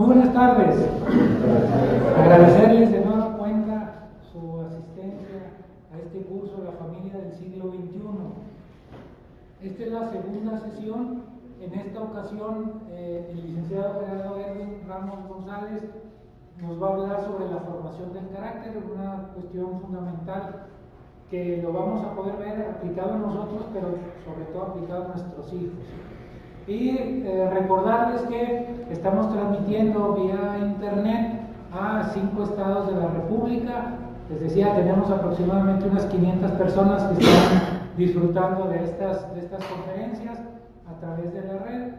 Muy buenas tardes. Agradecerles de nueva cuenta su asistencia a este curso La Familia del Siglo XXI. Esta es la segunda sesión. En esta ocasión, el licenciado Gerardo Erwin Ramos González nos va a hablar sobre la formación del carácter, una cuestión fundamental que lo vamos a poder ver aplicado en nosotros, pero sobre todo aplicado a nuestros hijos. Y recordarles que estamos transmitiendo vía internet a 5 estados de la República. Les decía, tenemos aproximadamente unas 500 personas que están disfrutando de estas conferencias a través de la red.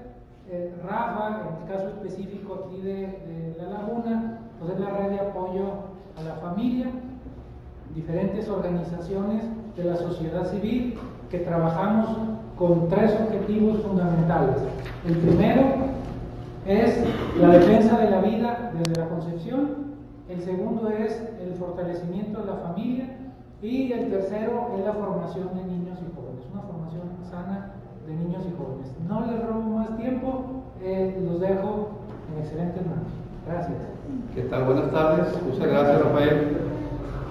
Rafa, en el caso específico aquí de La Laguna, pues es la red de apoyo a la familia, diferentes organizaciones de la sociedad civil que trabajamos con 3 objetivos fundamentales. El primero es la defensa de la vida desde la concepción, el segundo es el fortalecimiento de la familia y el tercero es la formación de niños y jóvenes, una formación sana de niños y jóvenes. No les robo más tiempo, los dejo en excelentes manos. Gracias. ¿Qué tal? Buenas tardes, muchas gracias, Rafael.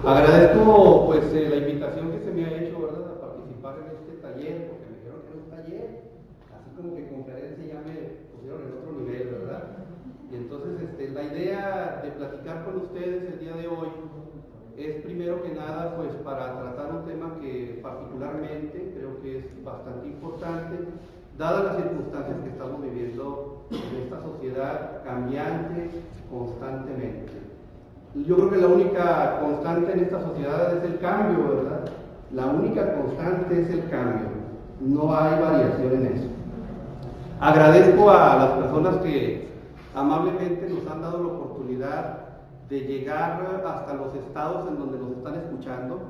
Agradezco pues la invitación que se me ha hecho, ¿verdad?, a participar en este taller, porque me dijeron que era un taller, así como que conferencia ya me pusieron en otro nivel, ¿verdad? Y entonces la idea de platicar con ustedes el día de hoy es primero que nada pues para tratar un tema que particularmente creo que es bastante importante, dadas las circunstancias que estamos viviendo en esta sociedad cambiante constantemente. Yo creo que la única constante en esta sociedad es el cambio, ¿verdad? La única constante es el cambio, no hay variación en eso. Agradezco a las personas que amablemente nos han dado la oportunidad de llegar hasta los estados en donde nos están escuchando.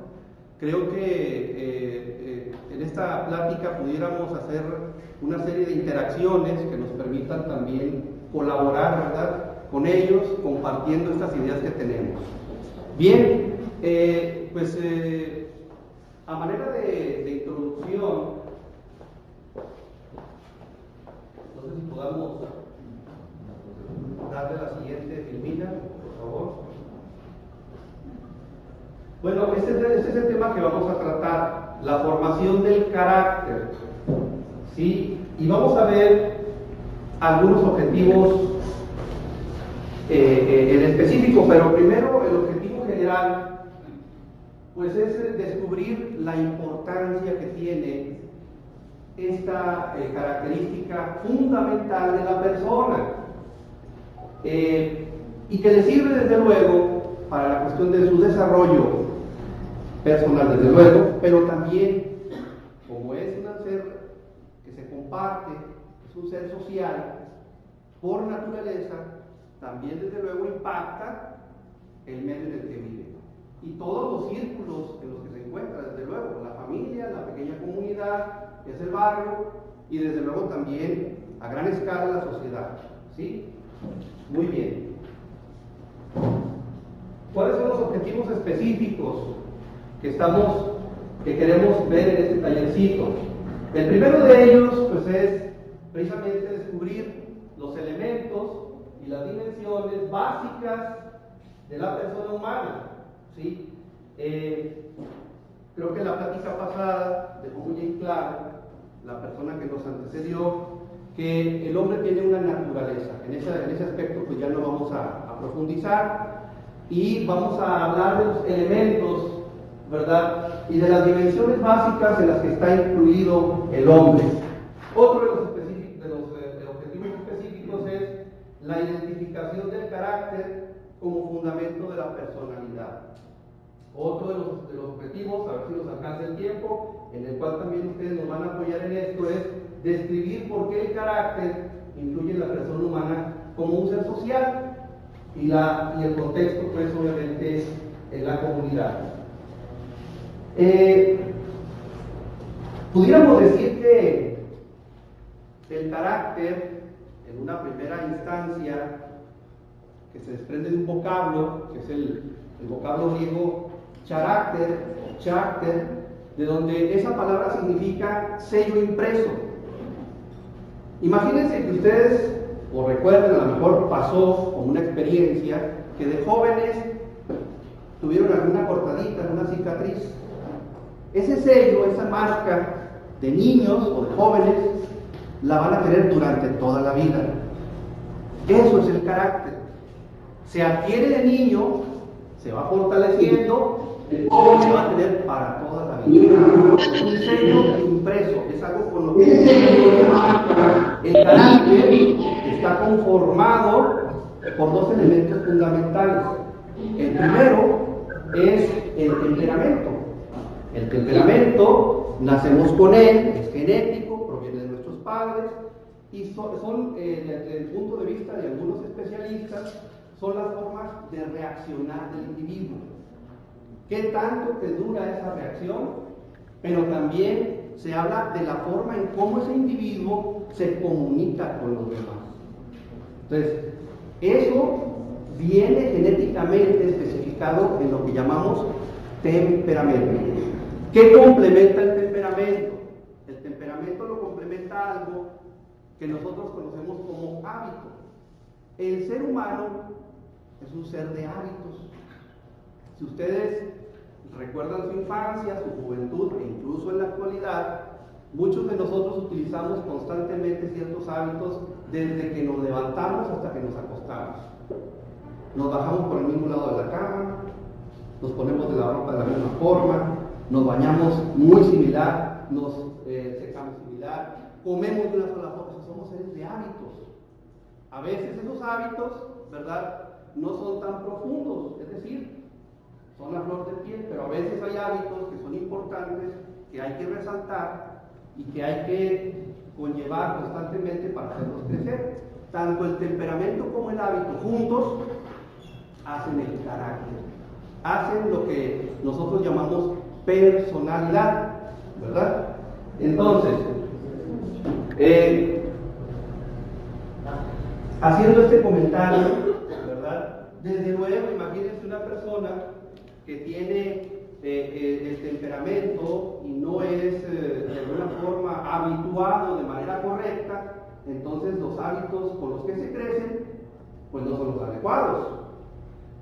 Creo que en esta plática pudiéramos hacer una serie de interacciones que nos permitan también colaborar, ¿verdad?, con ellos, compartiendo estas ideas que tenemos. Bien, a manera de introducción, no sé si podamos darle la siguiente filmina, por favor. Bueno, este es el tema que vamos a tratar, la formación del carácter, ¿sí? Y vamos a ver algunos objetivos en específico, pero primero el objetivo general pues es descubrir la importancia que tiene esta característica fundamental de la persona y que le sirve desde luego para la cuestión de su desarrollo personal, desde luego, pero también como es un ser que se comparte, es un ser social por naturaleza, también desde luego impacta el medio en el que vive y todos los círculos en los que se encuentra, desde luego, la familia, la pequeña comunidad, es el barrio y desde luego también a gran escala la sociedad, ¿sí? Muy bien. ¿Cuáles son los objetivos específicos que queremos ver en este tallercito? El primero de ellos pues es precisamente descubrir los elementos y las dimensiones básicas de la persona humana, ¿sí? Creo que en la plática pasada dejó muy bien claro la persona que nos antecedió que el hombre tiene una naturaleza. En ese aspecto pues ya no vamos a profundizar y vamos a hablar de los elementos, ¿verdad?, y de las dimensiones básicas en las que está incluido el hombre. Otro de los objetivos específicos es la identificación del carácter como fundamento de la personalidad. Otro de los objetivos, a ver si nos alcanza el tiempo, en el cual también ustedes nos van a apoyar en esto, es describir por qué el carácter influye en la persona humana como un ser social y el contexto, pues obviamente, en la comunidad. Pudiéramos decir que el carácter, en una primera instancia, que se desprende de un vocablo, que es el vocablo griego charácter, de donde esa palabra significa sello impreso. Imagínense que ustedes o recuerden, a lo mejor pasó como una experiencia que de jóvenes tuvieron alguna cortadita, alguna cicatriz. Ese sello, esa marca de niños o de jóvenes, la van a tener durante toda la vida. Eso es el carácter. Se adquiere de niño, se va fortaleciendo, se va a tener para toda la vida. Es un sello impreso, es algo con lo que el carácter está conformado por dos elementos fundamentales. El primero es el temperamento. El temperamento, nacemos con él, es genético, proviene de nuestros padres, y son desde el punto de vista de algunos especialistas, son las formas de reaccionar del individuo. ¿Qué tanto te dura esa reacción? Pero también se habla de la forma en cómo ese individuo se comunica con los demás. Entonces, eso viene genéticamente especificado en lo que llamamos temperamento. ¿Qué complementa el temperamento? El temperamento lo complementa algo que nosotros conocemos como hábito. El ser humano es un ser de hábitos. Si ustedes recuerdan su infancia, su juventud e incluso en la actualidad, muchos de nosotros utilizamos constantemente ciertos hábitos desde que nos levantamos hasta que nos acostamos. Nos bajamos por el mismo lado de la cama, nos ponemos de la ropa de la misma forma, nos bañamos muy similar, nos secamos similar, comemos de una sola forma. Somos seres de hábitos. A veces esos hábitos, ¿verdad?, no son tan profundos, es decir, son la flor de piel, pero a veces hay hábitos que son importantes, que hay que resaltar y que hay que conllevar constantemente para hacerlos crecer. Tanto el temperamento como el hábito juntos hacen el carácter, hacen lo que nosotros llamamos personalidad, ¿verdad? Entonces, haciendo este comentario, ¿verdad? Desde luego, imagínense una persona que tiene el temperamento y no es de alguna forma habituado de manera correcta, entonces los hábitos con los que se crecen, pues no son los adecuados.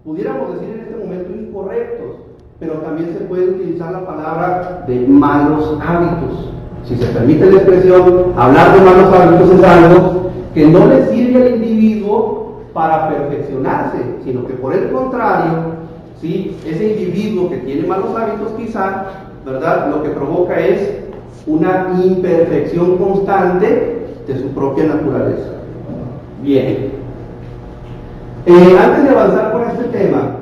Pudiéramos decir en este momento incorrectos, pero también se puede utilizar la palabra de malos hábitos. Si se permite la expresión, hablar de malos hábitos es algo que no le sirve al individuo para perfeccionarse, sino que por el contrario, ¿sí?, ese individuo que tiene malos hábitos quizá, ¿verdad?, lo que provoca es una imperfección constante de su propia naturaleza. Bien. Antes de avanzar con este tema,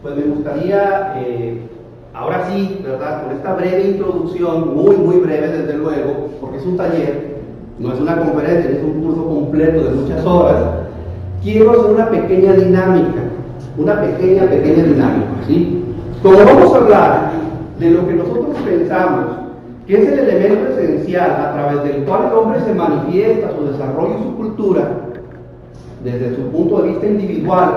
pues me gustaría, ahora sí, ¿verdad?, con esta breve introducción, muy breve desde luego, porque es un taller, no es una conferencia, es un curso completo de muchas horas, quiero hacer una pequeña dinámica, ¿sí? Como vamos a hablar de lo que nosotros pensamos que es el elemento esencial a través del cual el hombre se manifiesta su desarrollo y su cultura, desde su punto de vista individual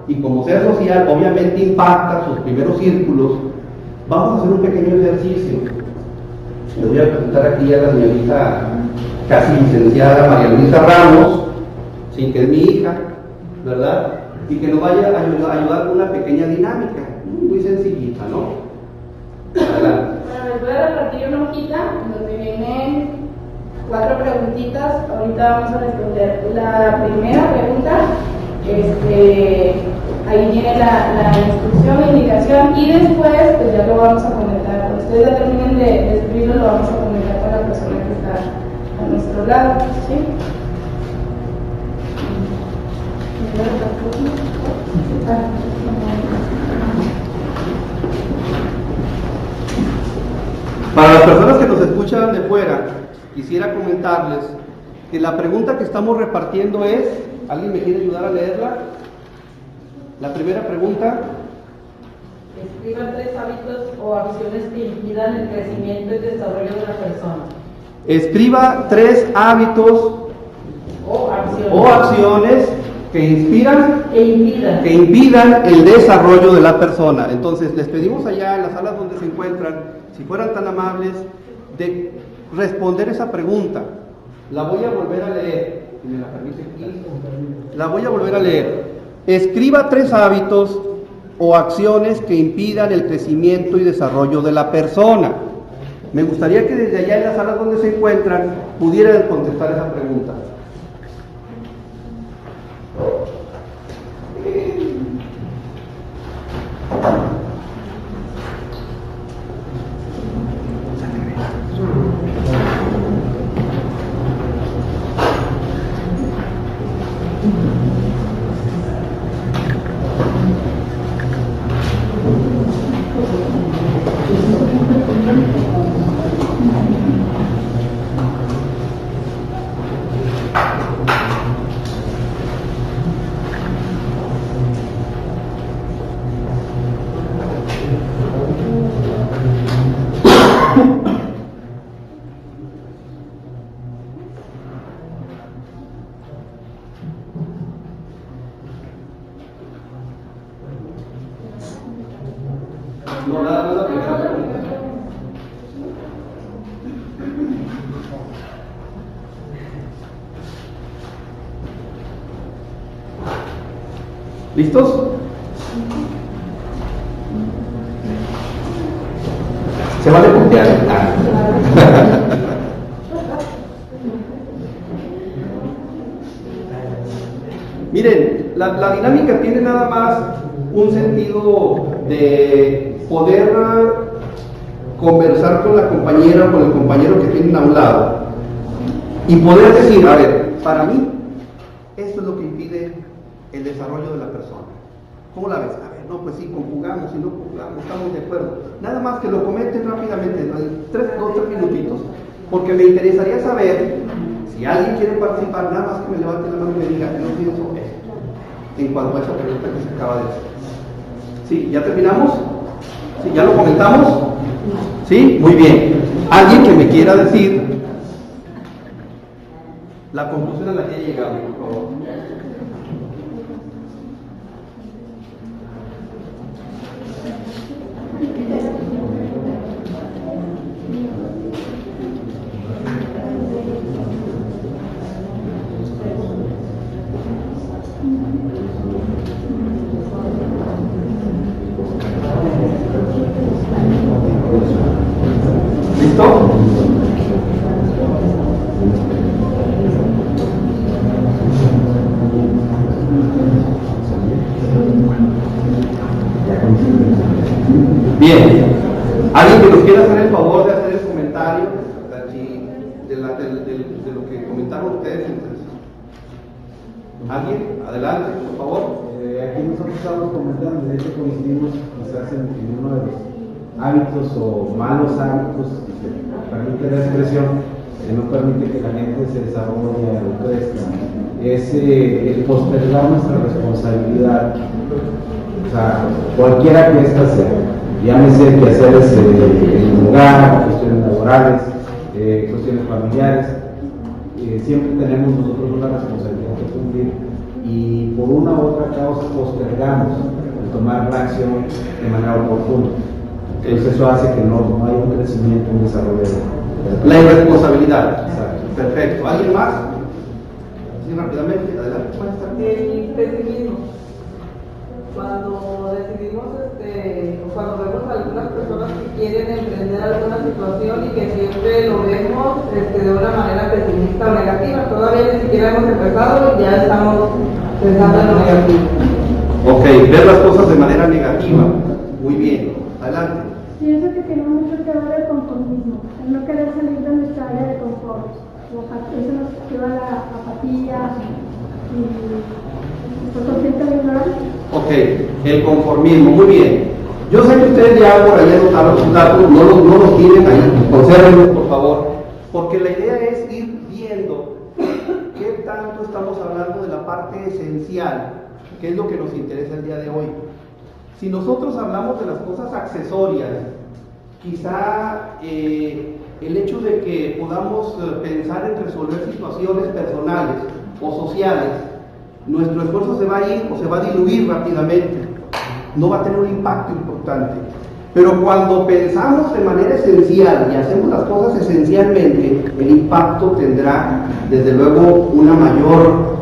y como ser social, obviamente impacta sus primeros círculos, vamos a hacer un pequeño ejercicio. Le voy a presentar aquí a la señorita casi licenciada María Luisa Ramos, ¿sí?, que es mi hija, ¿verdad?, y que nos vaya a ayudar con una pequeña dinámica, muy sencillita, ¿no? Adelante. Bueno, les voy a repartir una hojita donde vienen 4 preguntitas. Ahorita vamos a responder la primera pregunta. Ahí viene la instrucción, la indicación, y después pues ya lo vamos a comentar. Cuando ustedes ya terminen de escribirlo, lo vamos a comentar con la persona que está a nuestro lado, ¿sí? Para las personas que nos escuchan de fuera, quisiera comentarles que la pregunta que estamos repartiendo es, ¿alguien me quiere ayudar a leerla? La primera pregunta. Escriban 3 hábitos o acciones que impidan el crecimiento y desarrollo de la persona. Escriba 3 hábitos o acciones que inspiran que impidan el desarrollo de la persona. Entonces, les pedimos allá en las salas donde se encuentran, si fueran tan amables, de responder esa pregunta. La voy a volver a leer. si me la permite. La voy a volver a leer. Escriba 3 hábitos o acciones que impidan el crecimiento y desarrollo de la persona. Me gustaría que desde allá en las salas donde se encuentran pudieran contestar esa pregunta. No, nada más aplicar la pregunta. ¿Listos? Se vale copiar. Miren, la dinámica tiene nada más un sentido de poder conversar con la compañera o con el compañero que tienen a un lado y poder decir, a ver, para mí, esto es lo que impide el desarrollo de la persona. ¿Cómo la ves? A ver, no, pues sí, conjugamos, si no conjugamos, estamos de acuerdo. Nada más que lo comenten rápidamente, 2-3 minutitos, porque me interesaría saber si alguien quiere participar, nada más que me levante la mano y me diga, yo pienso esto, en cuanto a esa pregunta que se acaba de hacer. ¿Sí? ¿Ya terminamos? ¿Sí? ¿Ya lo comentamos? ¿Sí? Muy bien. ¿Alguien que me quiera decir la conclusión a la que he llegado, por favor? ¿Listo? Bien. ¿Alguien que nos quiera hacer el favor de hacer el comentario de lo que comentaron ustedes? ¿Alguien? Adelante, por favor. Aquí nosotros estamos comentando, de hecho coincidimos quizás en uno de los hábitos o malos hábitos que permite la expresión, que no permite que la gente se desarrolle o crezca, es el postergar nuestra responsabilidad, o sea, cualquiera que ésta sea, llámese quehaceres en el hogar, cuestiones laborales, cuestiones familiares, siempre tenemos nosotros una responsabilidad que cumplir y por una u otra causa postergamos el tomar la acción de manera oportuna. Entonces eso hace que no haya un crecimiento, un desarrollo. La irresponsabilidad. Exacto. Perfecto. ¿Alguien más? Sí, rápidamente, adelante. El pesimismo. Cuando decidimos, o cuando vemos a algunas personas que quieren emprender alguna situación y que siempre lo vemos de una manera pesimista o negativa, todavía ni siquiera hemos empezado y ya estamos pensando en lo negativo. Ok, ver las cosas de manera negativa. Muy bien. Adelante. Pienso que tiene mucho que ver el conformismo, el no querer salir de nuestra área de confort. Eso nos lleva a la apatía y pues siente de ignorar. Ok, el conformismo, muy bien. Yo sé que ustedes ya por ahí anotaron sus datos, no los tienen ahí, consérvenlos por favor, porque la idea es ir viendo qué tanto estamos hablando de la parte esencial, que es lo que nos interesa el día de hoy. Si nosotros hablamos de las cosas accesorias, quizá el hecho de que podamos pensar en resolver situaciones personales o sociales, nuestro esfuerzo se va a ir o se va a diluir rápidamente, no va a tener un impacto importante. Pero cuando pensamos de manera esencial y hacemos las cosas esencialmente, el impacto tendrá, desde luego, una mayor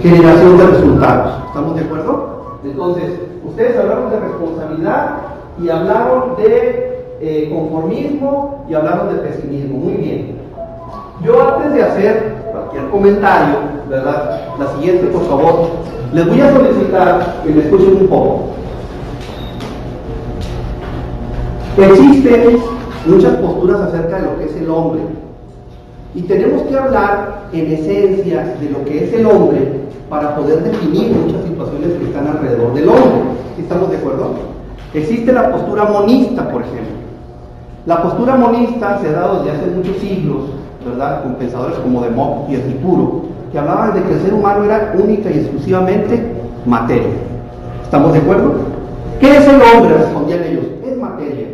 generación de resultados. ¿Estamos de acuerdo? Entonces, ustedes hablaron de responsabilidad y hablaron de conformismo y hablaron de pesimismo. Muy bien. Yo, antes de hacer cualquier comentario, ¿verdad? La siguiente, por favor, les voy a solicitar que me escuchen un poco. Existen muchas posturas acerca de lo que es el hombre, y tenemos que hablar en esencia de lo que es el hombre para poder definir muchas situaciones que están alrededor del hombre. ¿Estamos de acuerdo? Existe la postura monista, por ejemplo. La postura monista se ha dado desde hace muchos siglos, ¿verdad?, con pensadores como Demócrito y Epicuro, que hablaban de que el ser humano era única y exclusivamente materia. ¿Estamos de acuerdo? ¿Qué es el hombre?, respondían ellos. Es materia.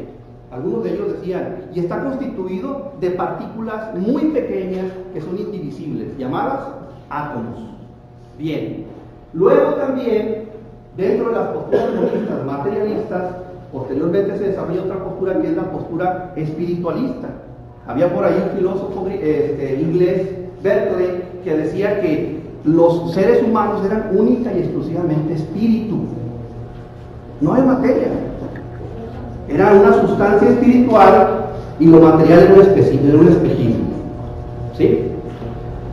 Algunos de ellos decían, y está constituido de partículas muy pequeñas que son indivisibles, llamadas átomos. Bien. Luego también, dentro de las posturas monistas materialistas, posteriormente se desarrolla otra postura que es la postura espiritualista. Había por ahí un filósofo inglés, Berkeley, que decía que los seres humanos eran única y exclusivamente espíritu. No hay materia. Era una sustancia espiritual y lo material era un espejismo. ¿Sí?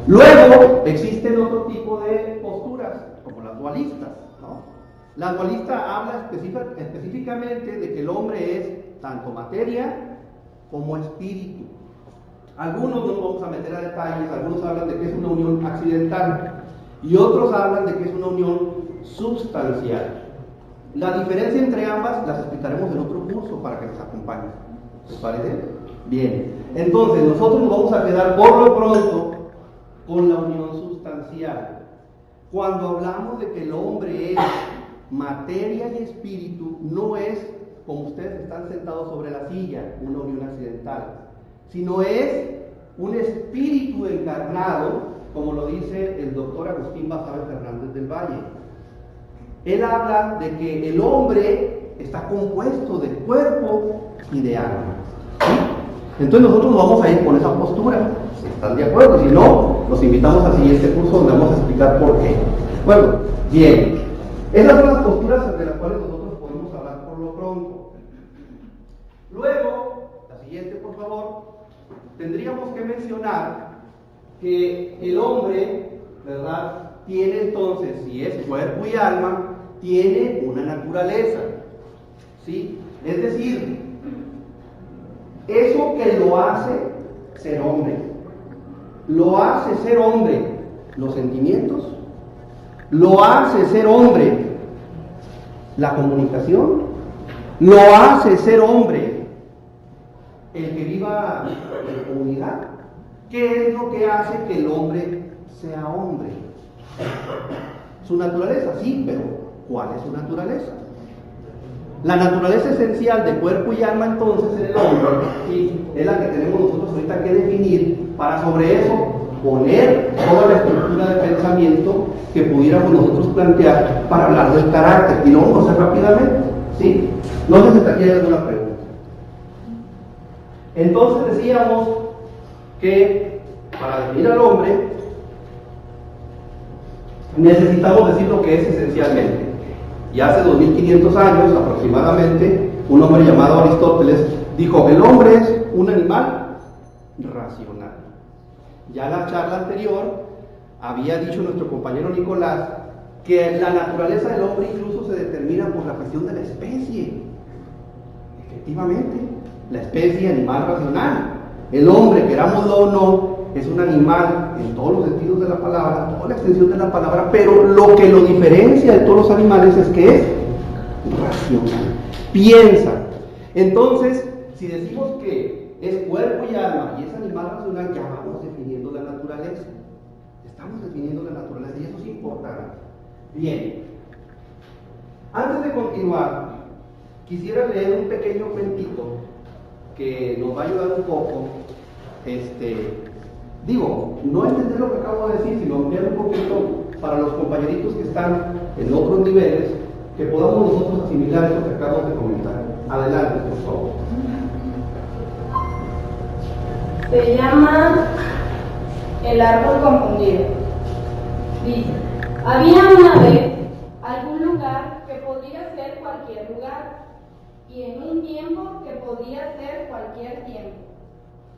Luego existen otro tipo de posturas, como las dualistas, ¿no? La dualista habla específicamente de que el hombre es tanto materia como espíritu. Algunos, no vamos a meter a detalles, algunos hablan de que es una unión accidental y otros hablan de que es una unión substancial. La diferencia entre ambas las explicaremos en otro curso para que nos acompañen. ¿Les parece? Bien. Entonces, nosotros nos vamos a quedar por lo pronto con la unión sustancial. Cuando hablamos de que el hombre es materia y espíritu, no es, como ustedes están sentados sobre la silla, una unión accidental, sino es un espíritu encarnado, como lo dice el doctor Agustín Basabe Fernández del Valle. Él habla de que el hombre está compuesto de cuerpo y de alma. ¿Sí? Entonces nosotros nos vamos a ir con esa postura, si están de acuerdo. Si no, los invitamos al siguiente curso donde vamos a explicar por qué. Bueno, bien. Esas son las posturas de las cuales nosotros podemos hablar por lo pronto. Luego, la siguiente, por favor, tendríamos que mencionar que el hombre, ¿verdad?, tiene entonces, si es cuerpo y alma, tiene una naturaleza, ¿sí? Es decir, eso que lo hace ser hombre, lo hace ser hombre los sentimientos, lo hace ser hombre la comunicación, lo hace ser hombre el que viva en comunidad. ¿Qué es lo que hace que el hombre sea hombre? Su naturaleza, sí, pero ¿cuál es su naturaleza? La naturaleza esencial de cuerpo y alma entonces en el hombre, sí, es la que tenemos nosotros ahorita que definir para sobre eso poner toda la estructura de pensamiento que pudiéramos nosotros plantear para hablar del carácter, y lo vamos a hacer rápidamente, ¿sí? No sé si hasta aquí hay alguna pregunta. Entonces decíamos que para definir al hombre necesitamos decir lo que es esencialmente. Y hace 2500 años aproximadamente, un hombre llamado Aristóteles dijo: el hombre es un animal racional. Ya en la charla anterior había dicho nuestro compañero Nicolás que la naturaleza del hombre incluso se determina por la cuestión de la especie. Efectivamente, la especie animal racional. El hombre, querámoslo o no, es un animal en todos los sentidos de la palabra, toda la extensión de la palabra, pero lo que lo diferencia de todos los animales es que es racional, piensa. Entonces, si decimos que es cuerpo y alma y es animal racional, ya vamos definiendo la naturaleza. Estamos definiendo la naturaleza y eso es importante. Bien, antes de continuar, quisiera leer un pequeño cuentito que nos va a ayudar un poco. Digo, no entender lo que acabo de decir, sino ampliar un poquito para los compañeritos que están en otros niveles, que podamos nosotros asimilar esto que acabo de comentar. Adelante, por favor. Se llama El árbol confundido. Dice, había una vez algún lugar que podía ser cualquier lugar y en un tiempo que podía ser cualquier tiempo.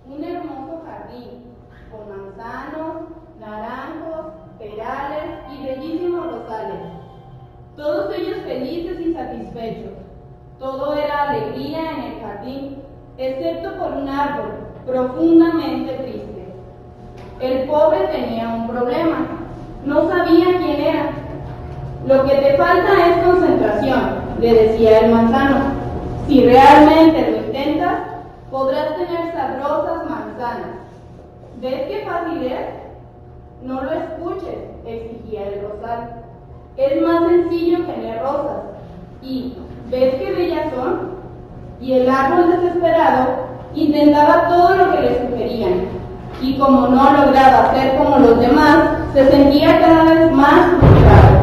Un hermoso jardín con manzanos, naranjos, perales y bellísimos rosales. Todos ellos felices y satisfechos. Todo era alegría en el jardín, excepto por un árbol profundamente triste. El pobre tenía un problema, no sabía quién era. Lo que te falta es concentración, le decía el manzano. Si realmente lo intentas, podrás tener sabrosas manzanas. ¿Ves qué fácil es? No lo escuches, exigía el rosal. Es más sencillo tener rosas. ¿Y ves qué bellas son? Y el árbol desesperado intentaba todo lo que le sugerían, y como no lograba ser como los demás, se sentía cada vez más frustrado.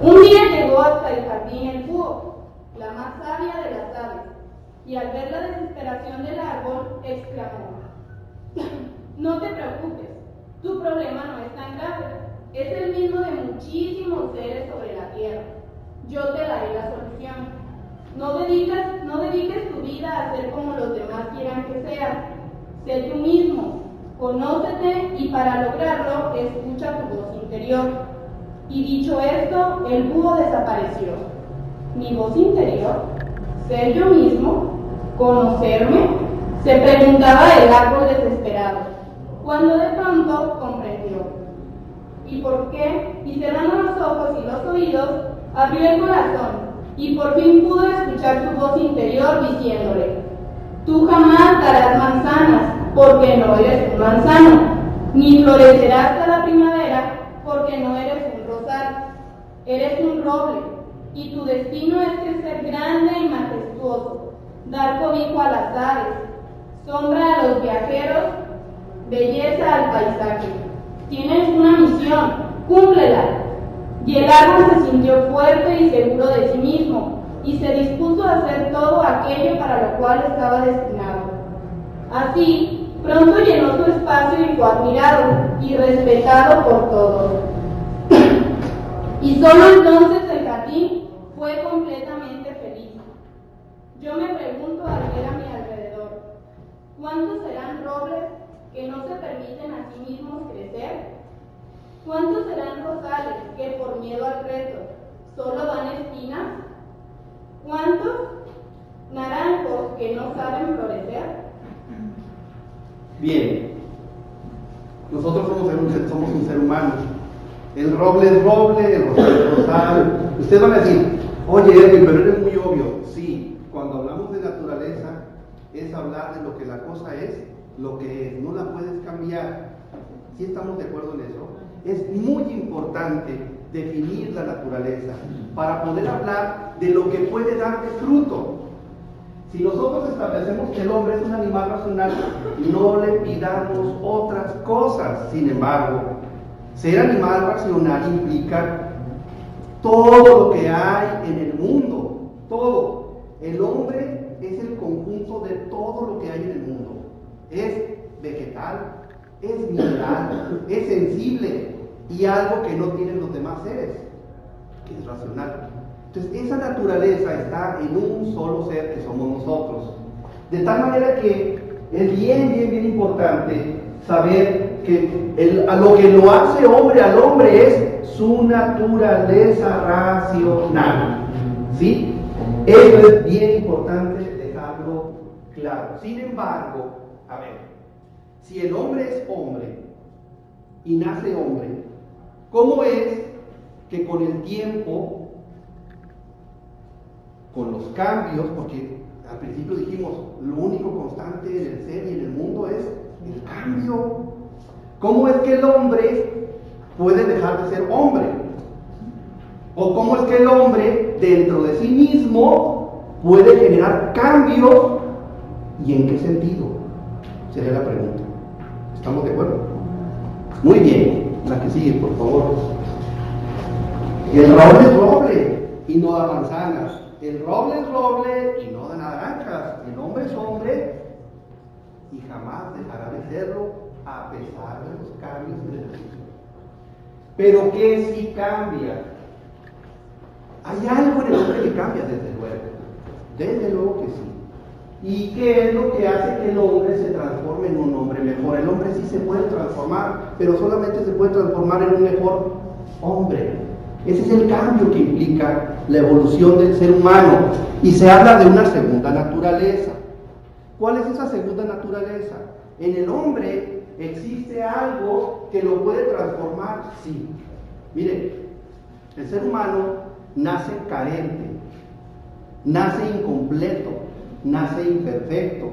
Un día llegó hasta el jardín el búho, la más sabia de las aves, y al ver la desesperación del árbol, exclamó: no te preocupes, tu problema no es tan grave, es el mismo de muchísimos seres sobre la tierra. Yo te daré la solución. No dediques tu vida a ser como los demás quieran que seas. Sé tú mismo, conócete y para lograrlo escucha tu voz interior. Y dicho esto, el búho desapareció. ¿Mi voz interior? ¿Ser yo mismo? ¿Conocerme? Se preguntaba el árbol desesperado, cuando de pronto comprendió. ¿Y por qué? Y cerrando los ojos y los oídos, abrió el corazón y por fin pudo escuchar su voz interior diciéndole: tú jamás darás manzanas, porque no eres un manzano, ni florecerás cada primavera, porque no eres un rosal. Eres un roble, y tu destino es crecer grande y majestuoso, dar cobijo a las aves, sombra a los viajeros, belleza al paisaje. Tienes una misión, cúmplela. Y el árbol se sintió fuerte y seguro de sí mismo, y se dispuso a hacer todo aquello para lo cual estaba destinado. Así, pronto llenó su espacio y fue admirado y respetado por todos. Y solo entonces el jardín fue completamente feliz. Yo me pregunto al ver a mi alrededor, ¿cuántos serán robles que no se permiten a sí mismos crecer? ¿Cuántos serán rosales que por miedo al reto solo dan espinas? ¿Cuántos naranjos que no saben florecer? Bien, nosotros somos un ser humano. El roble es roble, el rosal es rosal. Ustedes van a decir: oye, Edwin, pero eres muy obvio. Sí, cuando hablamos de naturaleza es hablar de lo que la cosa es, lo que es, no la puedes cambiar. ¿Sí estamos de acuerdo en eso? Es muy importante definir la naturaleza para poder hablar de lo que puede darte fruto. Si nosotros establecemos que el hombre es un animal racional, no le pidamos otras cosas. Sin embargo, ser animal racional implica todo lo que hay en el mundo, todo. El hombre es el conjunto de todo lo que hay en el mundo. Es vegetal, es mineral, es sensible y algo que no tienen los demás seres, que es racional. Entonces, esa naturaleza está en un solo ser que somos nosotros. De tal manera que es bien importante saber que a lo que lo hace hombre al hombre es su naturaleza racional. ¿Sí? Eso es bien importante dejarlo claro. Sin embargo, a ver, si el hombre es hombre y nace hombre, ¿cómo es que con el tiempo, con los cambios, porque al principio dijimos, lo único constante en el ser y en el mundo es el cambio? ¿Cómo es que el hombre puede dejar de ser hombre? ¿O cómo es que el hombre dentro de sí mismo puede generar cambios? ¿Y en qué sentido? Sería la pregunta. ¿Estamos de acuerdo? Muy bien, la que sigue, por favor. El roble es roble y no da manzanas. el roble es roble y no da naranjas. El hombre es hombre y jamás dejará de serlo a pesar de los cambios de la evolución. Pero ¿qué sí cambia? Hay algo en el hombre que cambia, desde luego que sí. ¿Y qué es lo que hace que el hombre se transforme en un hombre mejor? El hombre sí se puede transformar, pero solamente se puede transformar en un mejor hombre. Ese es el cambio que implica la evolución del ser humano. Y se habla de una segunda naturaleza. ¿Cuál es esa segunda naturaleza? En el hombre existe algo que lo puede transformar, sí. Miren, el ser humano nace carente, nace incompleto, nace imperfecto.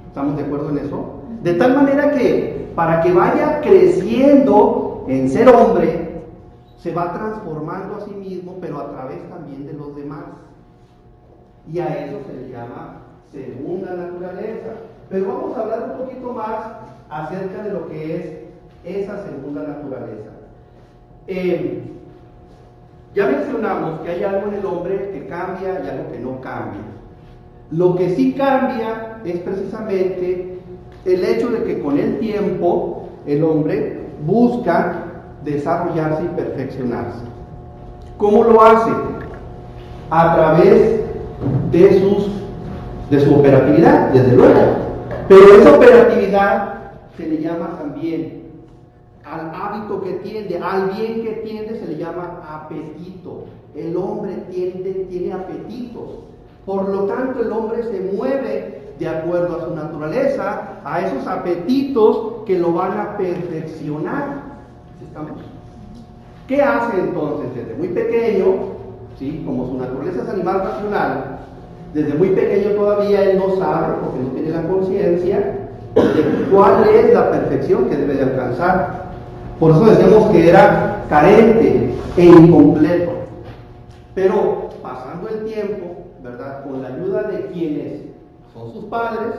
¿Estamos de acuerdo en eso? De tal manera que para que vaya creciendo en ser hombre, se va transformando a sí mismo, pero a través también de los demás. Y a eso se le llama segunda naturaleza. Pero vamos a hablar un poquito más acerca de lo que es esa segunda naturaleza. Ya mencionamos que hay algo en el hombre que cambia y algo que no cambia. Lo que sí cambia es precisamente el hecho de que con el tiempo el hombre busca desarrollarse y perfeccionarse. ¿Cómo lo hace? A través de su operatividad, desde luego. Pero esa operatividad se le llama también al hábito que tiende, al bien que tiende, se le llama apetito. El hombre tiene apetitos. Por lo tanto, el hombre se mueve de acuerdo a su naturaleza, a esos apetitos que lo van a perfeccionar. ¿Estamos? ¿Qué hace entonces? Desde muy pequeño, ¿sí? Como su naturaleza es animal racional, desde muy pequeño todavía él no sabe, porque no tiene la conciencia de cuál es la perfección que debe de alcanzar. Por eso decíamos que era carente e incompleto. Pero pasando el tiempo, ¿verdad? Con la ayuda de quienes son sus padres,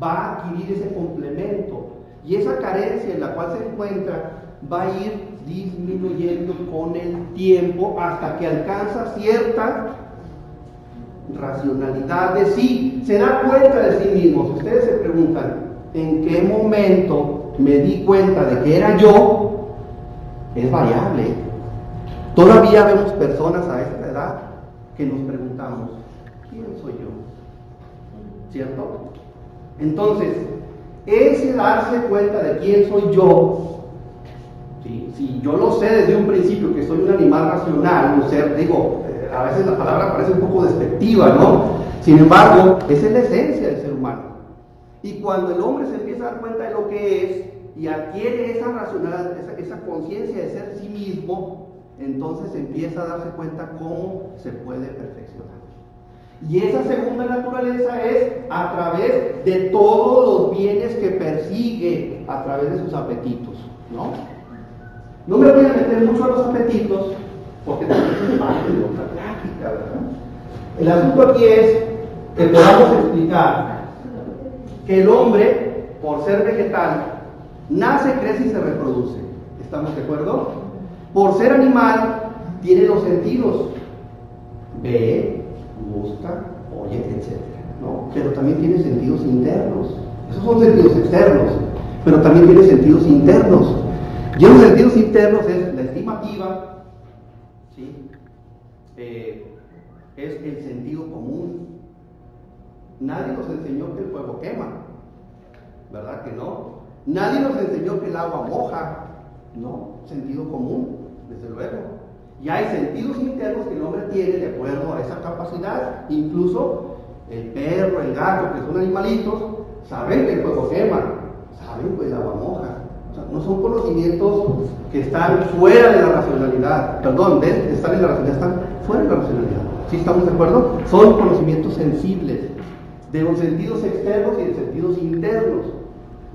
va a adquirir ese complemento. Y esa carencia en la cual se encuentra va a ir disminuyendo con el tiempo hasta que alcanza cierta racionalidad de sí, se da cuenta de sí mismo. Si ustedes se preguntan en qué momento me di cuenta de que era yo, es variable. Todavía vemos personas a esta edad que nos preguntamos, ¿quién soy yo? ¿Cierto? Entonces, ese darse cuenta de quién soy yo, ¿sí? Si yo lo sé desde un principio que soy un animal racional, un ser, a veces la palabra parece un poco despectiva, ¿no? Sin embargo, esa es la esencia del ser humano. Y cuando el hombre se empieza a dar cuenta de lo que es y adquiere esa racionalidad, esa conciencia de ser sí mismo, entonces empieza a darse cuenta cómo se puede perfeccionar. Y esa segunda naturaleza es a través de todos los bienes que persigue, a través de sus apetitos, ¿no? No me voy a meter mucho a los apetitos, porque también es parte de otra práctica, ¿verdad? El asunto aquí es que podamos explicar que el hombre, por ser vegetal, nace, crece y se reproduce. ¿Estamos de acuerdo? Por ser animal, tiene los sentidos. Ve, gusta, oye, etc. ¿no? Pero también tiene sentidos internos. Esos son sentidos externos, pero también tiene sentidos internos. Y en los sentidos internos es la estimativa, ¿sí? Es el sentido común. Nadie nos enseñó que el fuego quema, ¿verdad que no? Nadie nos enseñó que el agua moja, ¿no? Sentido común, desde luego. Y hay sentidos internos que el hombre tiene de acuerdo a esa capacidad. Incluso el perro, el gato, que son animalitos, saben que el fuego quema, saben que el agua moja. O sea, no son conocimientos que están fuera de la racionalidad. Perdón, están en la racionalidad, están fuera de la racionalidad. ¿Sí estamos de acuerdo? Son conocimientos sensibles, de los sentidos externos y de sentidos internos.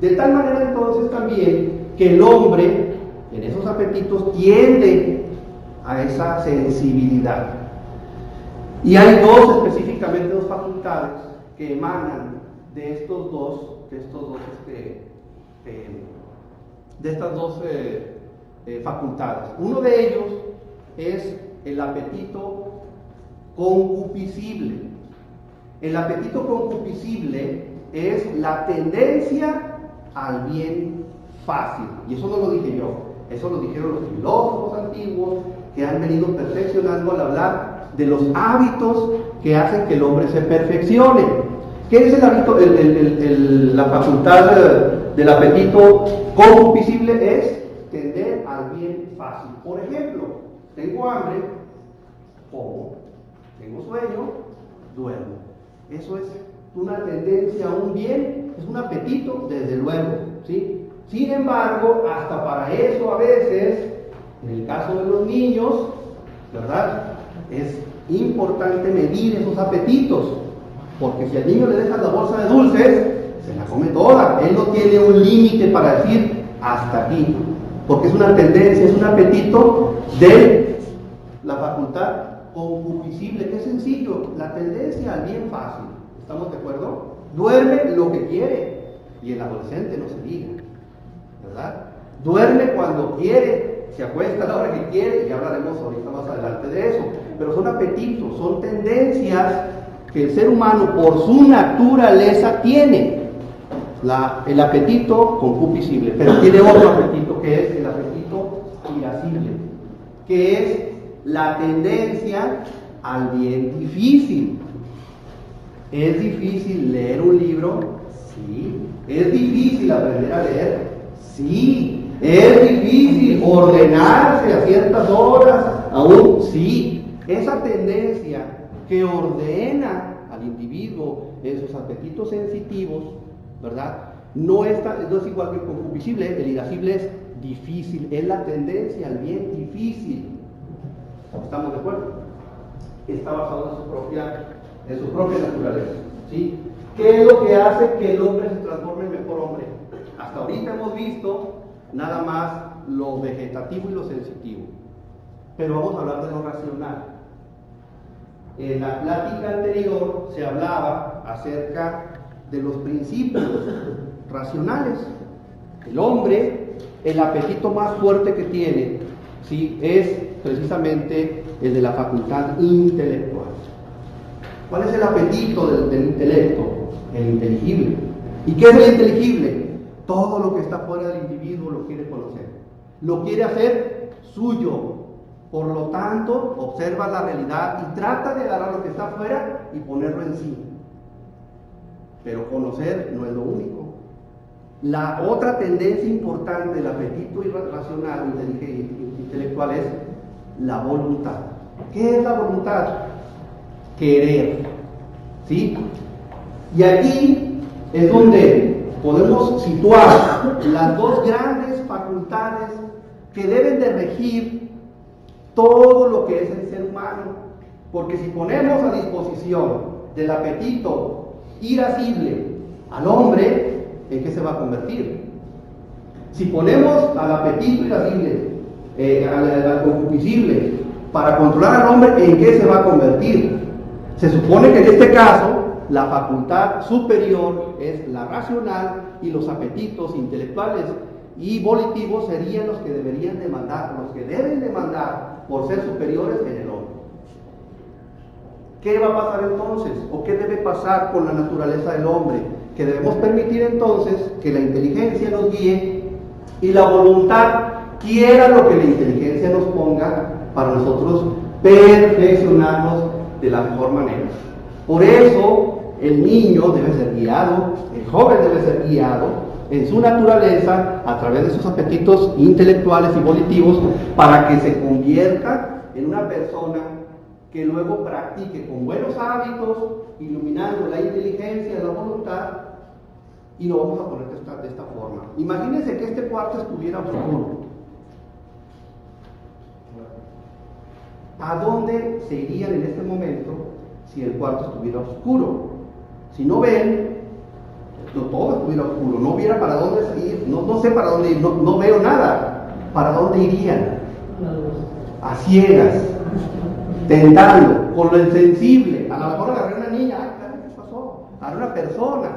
De tal manera entonces también que el hombre, en esos apetitos, tiende a esa sensibilidad. Y hay específicamente dos facultades que emanan de estas dos facultades. Uno de ellos es el apetito concupiscible. El apetito concupiscible es la tendencia al bien fácil. Y eso no lo dije yo, eso lo dijeron los filósofos antiguos que han venido perfeccionando al hablar de los hábitos que hacen que el hombre se perfeccione. ¿Qué es el hábito? La facultad del apetito concupiscible es tender al bien fácil. Por ejemplo, tengo hambre, como, tengo sueño, duermo. Eso es una tendencia a un bien, es un apetito, desde luego, ¿sí? Sin embargo, hasta para eso a veces, en el caso de los niños, ¿verdad? Es importante medir esos apetitos, porque si al niño le dejas la bolsa de dulces, se la come toda. Él no tiene un límite para decir hasta aquí, porque es una tendencia, es un apetito de la facultad concupiscible, que es sencillo, la tendencia al bien fácil. ¿Estamos de acuerdo? Duerme lo que quiere, y el adolescente no se diga, ¿verdad? Duerme cuando quiere, se acuesta a la hora que quiere, y ya hablaremos ahorita más adelante de eso. Pero son apetitos, son tendencias que el ser humano por su naturaleza tiene. El apetito concupiscible, pero tiene otro apetito que es el apetito irascible, que es la tendencia al bien difícil. ¿Es difícil leer un libro? Sí. ¿Es difícil aprender a leer? Sí. ¿Es difícil ordenarse a ciertas horas? Aún sí. Esa tendencia que ordena al individuo en sus apetitos sensitivos, ¿verdad? No es igual que el concupiscible. El irascible es difícil, es la tendencia al bien difícil. ¿Estamos de acuerdo? Está basado en su propia naturaleza, ¿sí? ¿Qué es lo que hace que el hombre se transforme en mejor hombre? Hasta ahorita hemos visto nada más lo vegetativo y lo sensitivo, pero vamos a hablar de lo racional. En la plática anterior se hablaba acerca de los principios racionales. El hombre, el apetito más fuerte que tiene, ¿sí?, es precisamente el de la facultad intelectual. ¿Cuál es el apetito del intelecto? El inteligible. ¿Y qué es el inteligible? Todo lo que está fuera del individuo lo quiere conocer, lo quiere hacer suyo. Por lo tanto, observa la realidad y trata de agarrar lo que está afuera y ponerlo en sí. Pero conocer no es lo único. La otra tendencia importante del apetito irracional intelectual es la voluntad. ¿Qué es la voluntad? Querer, ¿sí? Y aquí es donde podemos situar las dos grandes facultades que deben de regir todo lo que es el ser humano, porque si ponemos a disposición del apetito irascible al hombre, ¿en qué se va a convertir? Si ponemos al apetito irascible, al concupiscible, para controlar al hombre, ¿en qué se va a convertir? Se supone que en este caso la facultad superior es la racional y los apetitos intelectuales y volitivos serían los que deberían demandar, los que deben demandar por ser superiores en el hombre. ¿Qué va a pasar entonces? ¿O qué debe pasar con la naturaleza del hombre? Que debemos permitir entonces que la inteligencia nos guíe y la voluntad quiera lo que la inteligencia nos ponga para nosotros perfeccionarnos de la mejor manera. Por eso el niño debe ser guiado, el joven debe ser guiado en su naturaleza a través de sus apetitos intelectuales y volitivos para que se convierta en una persona que luego practique con buenos hábitos, iluminando la inteligencia y la voluntad. Y lo vamos a poner de esta forma. Imagínense que este cuarto estuviera oscuro. ¿A dónde se irían en este momento si el cuarto estuviera oscuro? Si no ven, todo estuviera oscuro, no viera para dónde ir, no sé para dónde ir, no veo nada. ¿Para dónde irían? A ciegas, tentando, con lo insensible. A lo mejor agarré a una niña, ay, ¿qué pasó? Agarré a una persona,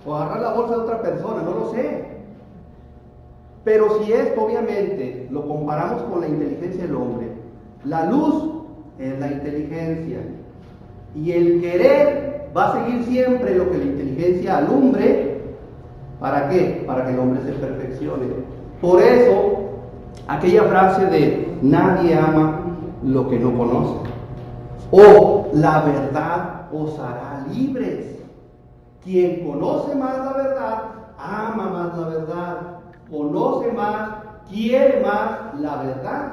o agarrar la bolsa de otra persona, no lo sé. Pero si esto obviamente lo comparamos con la inteligencia del hombre, la luz es la inteligencia Y el querer va a seguir siempre lo que la inteligencia alumbre. ¿Para qué? Para que el hombre se perfeccione. Por eso, aquella frase de nadie ama lo que no conoce, o la verdad os hará libres. Quien conoce más la verdad, ama más la verdad, conoce más, quiere más la verdad.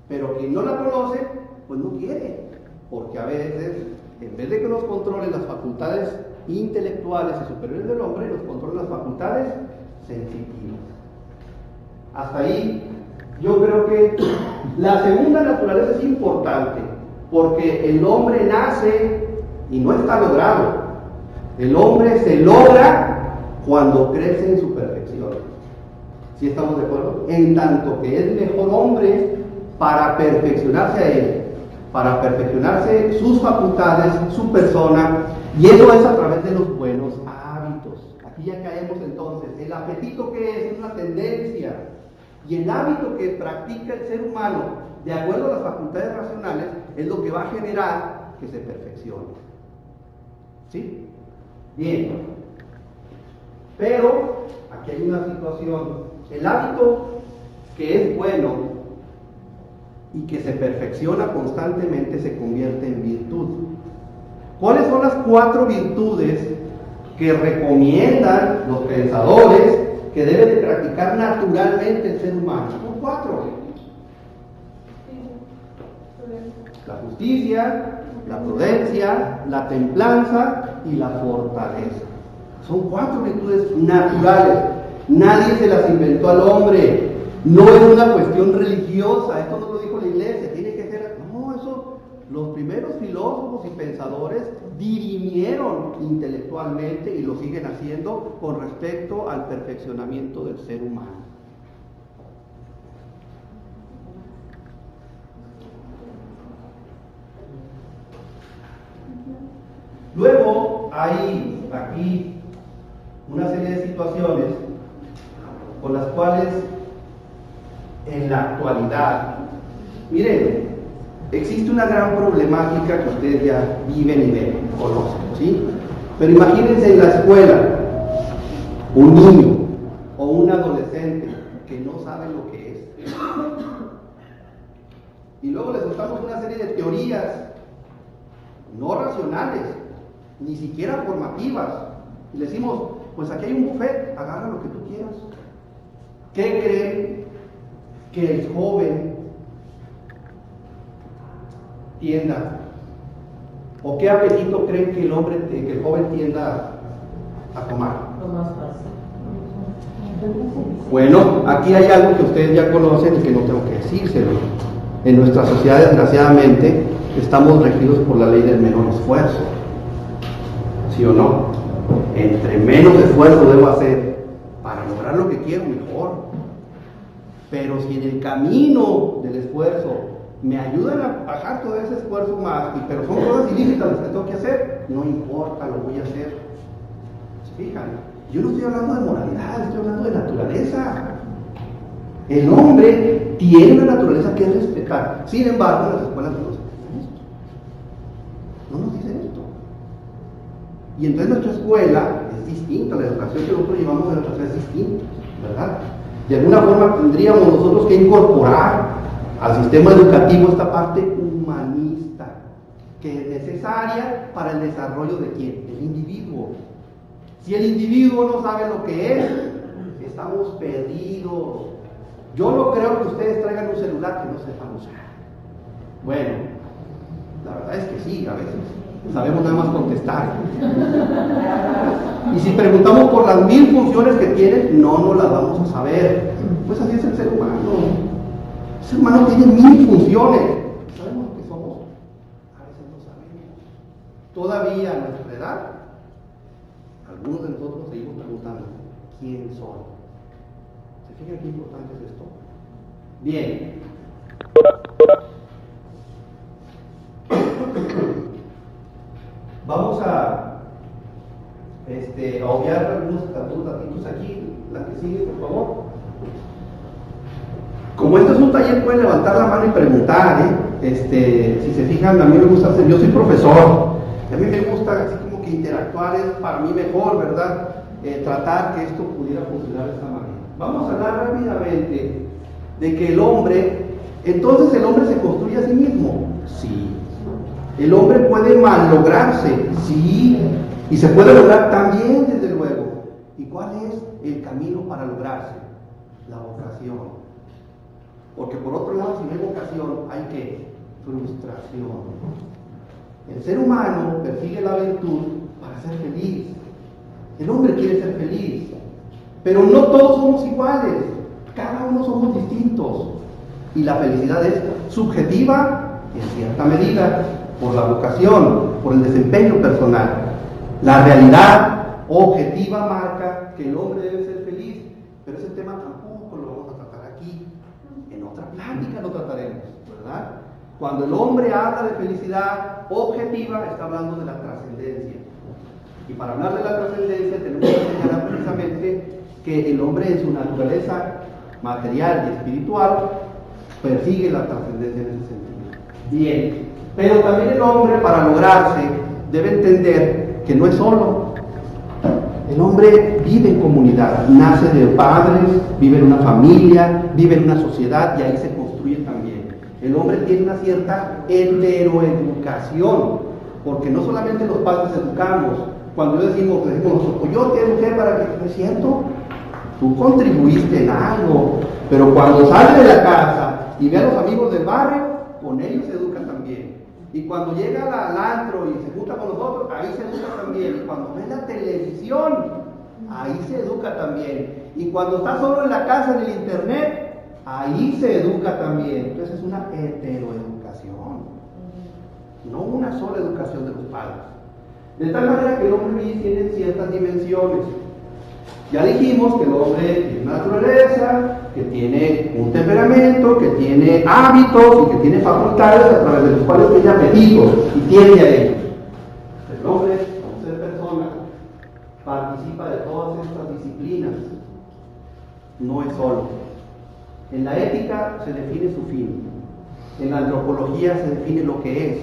Pero quien no la conoce, pues no quiere, porque a veces, en vez de que nos controlen las facultades intelectuales y superiores del hombre, nos controlan las facultades sensitivas. Hasta ahí, yo creo que la segunda naturaleza es importante, porque el hombre nace y no está logrado. El hombre se logra cuando crece en su perfección. ¿Sí estamos de acuerdo? En tanto que es mejor hombre para perfeccionarse a él, para perfeccionarse sus facultades, su persona, y eso es a través de los buenos hábitos. Aquí ya caemos entonces. El apetito, ¿qué es? Es una tendencia. Y el hábito que practica el ser humano, de acuerdo a las facultades racionales, es lo que va a generar que se perfeccione. ¿Sí? Bien. Pero aquí hay una situación. El hábito que es bueno y que se perfecciona constantemente se convierte en virtud. ¿Cuáles son las 4 virtudes que recomiendan los pensadores que debe de practicar naturalmente el ser humano? Son 4. La justicia, la prudencia, la templanza y la fortaleza. Son 4 virtudes naturales. Nadie se las inventó al hombre. No es una cuestión religiosa. Esto no lo dijo la iglesia. Tiene que ser... No, eso los primeros filósofos y pensadores dirimieron intelectualmente y lo siguen haciendo con respecto al perfeccionamiento del ser humano. Luego hay aquí una serie de situaciones con las cuales en la actualidad, miren, existe una gran problemática que ustedes ya viven y ven, conocen, ¿sí? Pero imagínense en la escuela un niño o un adolescente que no sabe lo que es. Y luego les soltamos una serie de teorías no racionales, ni siquiera formativas. Y le decimos, pues aquí hay un buffet, agarra lo que tú quieras. ¿Qué creen que el joven tienda? ¿O qué apetito creen que el joven tienda a tomar? Lo más fácil. Bueno, aquí hay algo que ustedes ya conocen y que no tengo que decírselo. En nuestra sociedad, desgraciadamente, estamos regidos por la ley del menor esfuerzo. ¿Sí o no? Entre menos esfuerzo debo hacer para lograr lo que quiero, mejor. Pero si en el camino del esfuerzo me ayudan a bajar todo ese esfuerzo más, pero son cosas ilícitas las que tengo que hacer, no importa, lo voy a hacer. ¿Se fijan? Yo no estoy hablando de moralidad, estoy hablando de naturaleza. El hombre tiene una naturaleza que es respetar. Sin embargo, en las escuelas no nos dicen esto. No nos dicen esto. Y entonces nuestra escuela es distinta, la educación que nosotros llevamos a nuestra escuela es distinta, ¿verdad? De alguna forma tendríamos nosotros que incorporar al sistema educativo esta parte humanista, que es necesaria para el desarrollo de ¿quién? El individuo. Si el individuo no sabe lo que es, estamos perdidos. Yo no creo que ustedes traigan un celular que no sepan usar. Bueno, la verdad es que sí, a veces sabemos nada más contestar. Y si preguntamos por las 1000 funciones que tienen, no nos las vamos a saber. Pues así es el ser humano. El ser humano tiene 1000 funciones. ¿Sabemos lo que somos? A veces no sabemos. Todavía a nuestra edad, algunos de nosotros seguimos preguntando, ¿quién soy? ¿Se fijan qué importante es esto? Bien. Vamos a obviar algunos datitos aquí, la que sigue, por favor. Como esto es un taller, pueden levantar la mano y preguntar, si se fijan, a mí me gusta hacer, yo soy profesor, Y a mí me gusta así como que interactuar, es para mí mejor, ¿verdad? Tratar que esto pudiera funcionar de esta manera. Vamos a hablar rápidamente de que el hombre, entonces el hombre se construye a sí mismo. Sí. El hombre puede malograrse, sí. Y se puede lograr también, desde luego. ¿Y cuál es el camino para lograrse? La vocación. Porque por otro lado, si no hay vocación, hay ¿qué? Frustración. El ser humano persigue la virtud para ser feliz. El hombre quiere ser feliz. Pero no todos somos iguales. Cada uno somos distintos. Y la felicidad es subjetiva en cierta medida por la vocación, por el desempeño personal. La realidad objetiva marca que el hombre debe ser feliz, pero ese tema tampoco lo vamos a tratar aquí. En otra plática lo trataremos, ¿verdad? Cuando el hombre habla de felicidad objetiva, está hablando de la trascendencia. Y para hablar de la trascendencia tenemos que señalar precisamente que el hombre en su naturaleza material y espiritual persigue la trascendencia en ese sentido. Bien, pero también el hombre para lograrse debe entender que no es solo. El hombre vive en comunidad, nace de padres, vive en una familia, vive en una sociedad y ahí se construye también. El hombre tiene una cierta heteroeducación, porque no solamente los padres educamos. Cuando decimos nosotros, pues yo te eduqué para que, ¿no es cierto? Tú contribuiste en algo, pero cuando sale de la casa y ve a los amigos del barrio, con ellos se educa también. Y cuando llega al antro y se junta con nosotros, ahí se educa también. Y cuando ve la televisión, ahí se educa también. Y cuando está solo en la casa, en el internet, ahí se educa también. Entonces es una heteroeducación, no una sola educación de los padres. De tal manera que el hombre tiene ciertas dimensiones. Ya dijimos que el hombre tiene una naturaleza, que tiene un temperamento, que tiene hábitos y que tiene facultades a través de los cuales tiene apetitos y tiende a ellos. El hombre, como ser persona, participa de todas estas disciplinas. No es solo. En la ética se define su fin. En la antropología se define lo que es.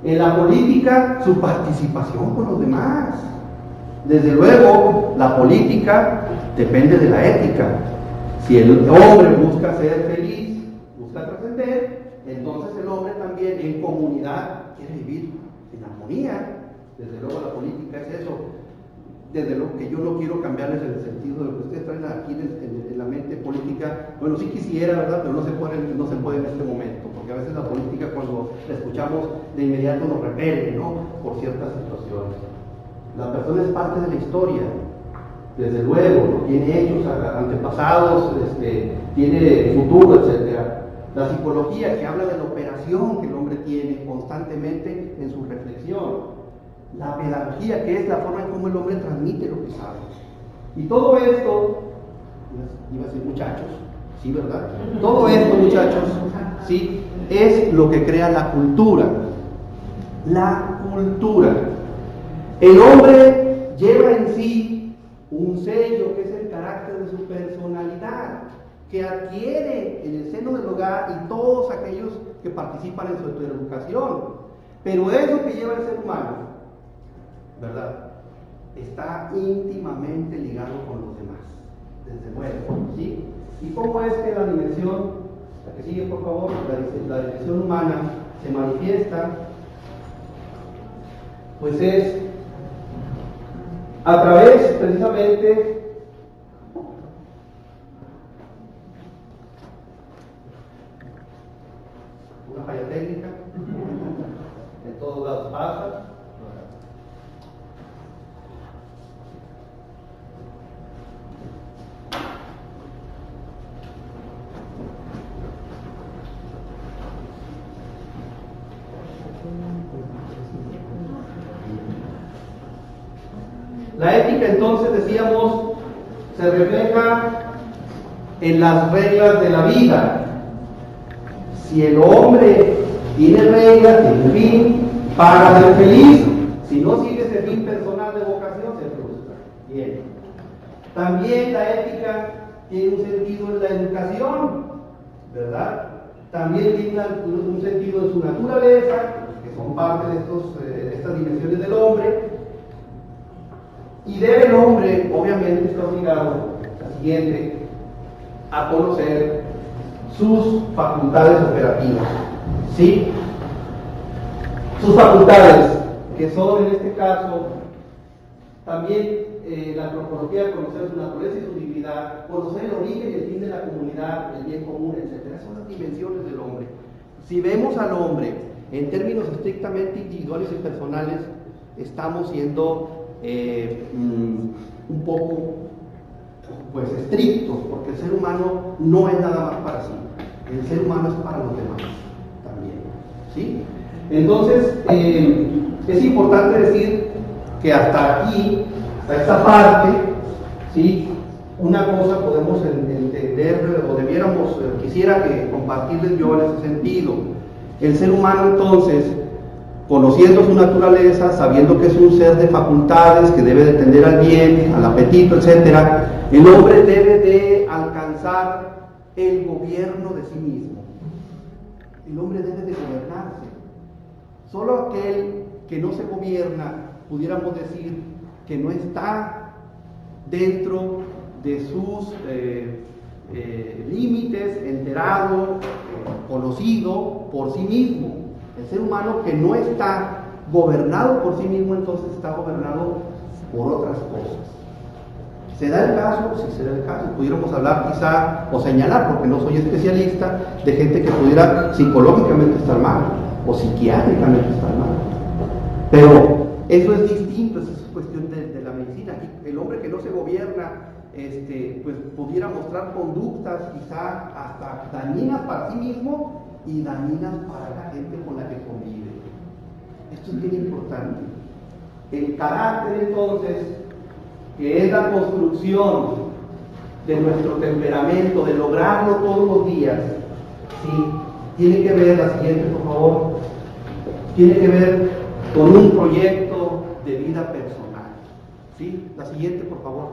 En la política, su participación con los demás. Desde luego, la política depende de la ética. Si el hombre busca ser feliz, busca trascender, entonces el hombre también en comunidad quiere vivir en armonía. Desde luego la política es eso. Desde luego que yo no quiero cambiarles el sentido de lo que ustedes traen aquí en la mente política. Bueno, sí quisiera, ¿verdad? Pero no se puede en este momento, porque a veces la política cuando la escuchamos de inmediato nos repele, ¿no? Por ciertas situaciones. La persona es parte de la historia, desde luego, ¿no? Tiene hechos antepasados, tiene futuro, etc. La psicología que habla de la operación que el hombre tiene constantemente en su reflexión. La pedagogía, que es la forma en cómo el hombre transmite lo que sabe. Y todo esto, iba a decir muchachos, ¿sí, verdad? Todo esto, muchachos, ¿sí? Es lo que crea la cultura. La cultura. El hombre lleva en sí un sello que es el carácter de su personalidad, que adquiere en el seno del hogar y todos aquellos que participan en su educación. Pero eso que lleva el ser humano, ¿verdad?, está íntimamente ligado con los demás, desde luego, ¿sí? ¿Y cómo es que la dimensión, la que sigue por favor, la dimensión humana se manifiesta? Pues es a través precisamente una falla técnica, en todos lados pasa. La ética, entonces, decíamos, se refleja en las reglas de la vida. Si el hombre tiene reglas, tiene un fin para ser feliz, si no sigue ese fin personal de vocación, se frustra. Bien. También la ética tiene un sentido en la educación, ¿verdad? También tiene un sentido en su naturaleza que son parte de estas dimensiones del hombre. Y debe el hombre, obviamente, está obligado, la siguiente, a conocer sus facultades operativas. ¿Sí? Sus facultades, que son en este caso también la antropología, conocer su naturaleza y su dignidad, conocer el origen y el fin de la comunidad, el bien común, etc. Son las dimensiones del hombre. Si vemos al hombre en términos estrictamente individuales y personales, estamos siendo un poco pues estrictos, porque el ser humano no es nada más para sí, el ser humano es para los demás también, ¿sí? Entonces es importante decir que hasta aquí, hasta esta parte, ¿sí? Una cosa podemos entender, o debiéramos, quisiera que compartirles yo en ese sentido. El ser humano entonces, conociendo su naturaleza, sabiendo que es un ser de facultades, que debe de tender al bien, al apetito, etc., el hombre debe de alcanzar el gobierno de sí mismo. El hombre debe de gobernarse. Solo aquel que no se gobierna, pudiéramos decir que no está dentro de sus límites, enterado, conocido por sí mismo. El ser humano que no está gobernado por sí mismo, entonces está gobernado por otras cosas. ¿Se da el caso? Sí, se da el caso. Pudiéramos hablar quizá, o señalar, porque no soy especialista, de gente que pudiera psicológicamente estar mal, o psiquiátricamente estar mal. Pero eso es distinto, eso es cuestión de la medicina. El hombre que no se gobierna, pues pudiera mostrar conductas quizá hasta dañinas para sí mismo y dañinas para la gente con la que convive. Esto es bien importante. El carácter, entonces, que es la construcción de nuestro temperamento, de lograrlo todos los días, ¿sí? Tiene que ver, la siguiente por favor, tiene que ver con un proyecto de vida personal. ¿Sí? La siguiente por favor.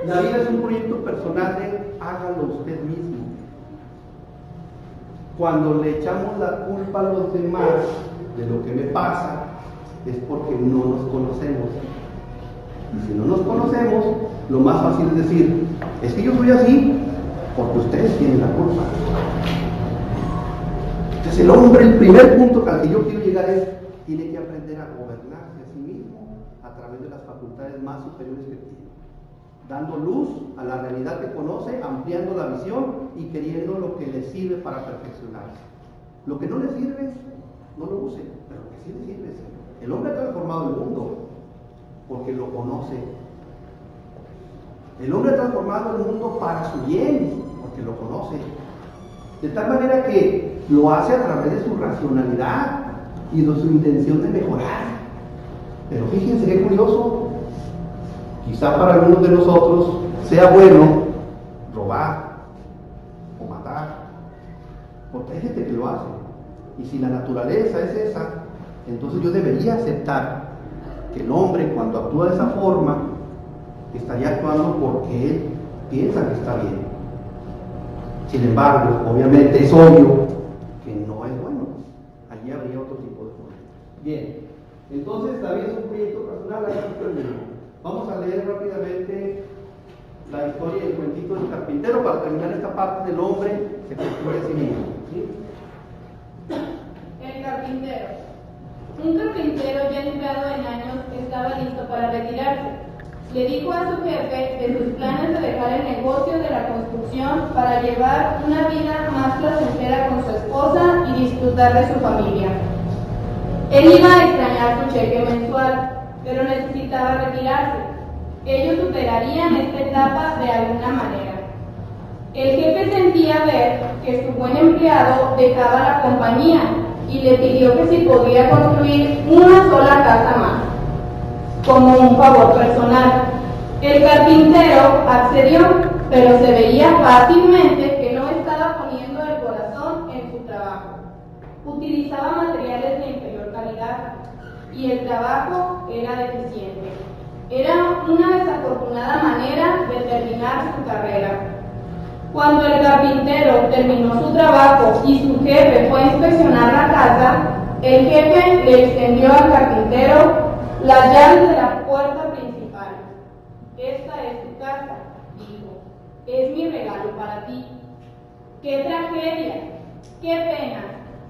La vida es un proyecto personal de hágalo usted mismo. Cuando le echamos la culpa a los demás de lo que me pasa, es porque no nos conocemos. Y si no nos conocemos, lo más fácil es decir, es que yo soy así porque ustedes tienen la culpa. Entonces el hombre, el primer punto al que yo quiero llegar es, tiene que aprender a gobernarse a sí mismo a través de las facultades más superiores que tiene, dando luz a la realidad que conoce, ampliando la visión y queriendo lo que le sirve para perfeccionarse. Lo que no le sirve, no lo use, pero lo que sí le sirve. El hombre ha transformado el mundo porque lo conoce. El hombre ha transformado el mundo para su bien porque lo conoce. De tal manera que lo hace a través de su racionalidad y de su intención de mejorar. Pero fíjense qué curioso. Quizá para algunos de nosotros sea bueno robar o matar, porque hay gente que lo hace. Y si la naturaleza es esa, entonces yo debería aceptar que el hombre, cuando actúa de esa forma, estaría actuando porque él piensa que está bien. Sin embargo, obviamente es obvio que no es bueno. Allí habría otro tipo de problema. Bien, entonces también es un proyecto personal. Vamos a leer rápidamente la historia del cuentito del carpintero para terminar esta parte del hombre que construye a sí mismo. ¿Sí? El carpintero. Un carpintero ya entrado en años estaba listo para retirarse. Le dijo a su jefe de sus planes de dejar el negocio de la construcción para llevar una vida más placentera con su esposa y disfrutar de su familia. Él iba a extrañar su cheque mensual, pero necesitaba retirarse. Ellos superarían esta etapa de alguna manera. El jefe sentía ver que su buen empleado dejaba la compañía y le pidió que si podía construir una sola casa más, como un favor personal. El carpintero accedió, pero se veía fácilmente que no estaba poniendo el corazón en su trabajo. Utilizaba materiales de inferior calidad y el trabajo era deficiente. Era una desafortunada manera de terminar su carrera. Cuando el carpintero terminó su trabajo y su jefe fue a inspeccionar la casa, el jefe le extendió al carpintero las llaves de la puerta principal. Esta es tu casa, dijo. Es mi regalo para ti. ¡Qué tragedia! ¡Qué pena!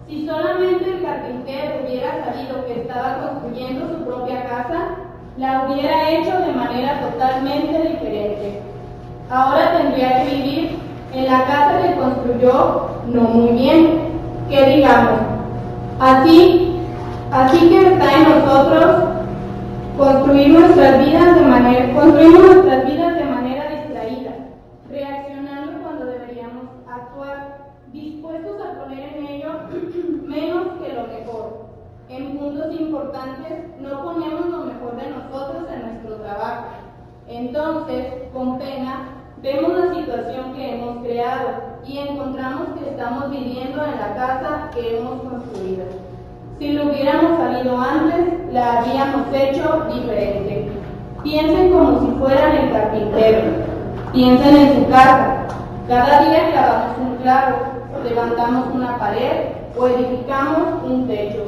Si solamente el carpintero hubiera sabido que estaba construyendo su propia casa, la hubiera hecho de manera totalmente diferente. Ahora tendría que vivir en la casa que construyó no muy bien, que digamos. Así que está en nosotros construir nuestras vidas de manera distraída, reaccionando cuando deberíamos actuar, dispuestos a poner en ello menos que lo mejor. En puntos importantes no ponemos lo mejor de nosotros en nuestro trabajo. Entonces, con pena, vemos la situación que hemos creado y encontramos que estamos viviendo en la casa que hemos construido. Si lo hubiéramos sabido antes, la habríamos hecho diferente. Piensen como si fueran el carpintero. Piensen en su casa. Cada día clavamos un clavo, levantamos una pared o edificamos un techo.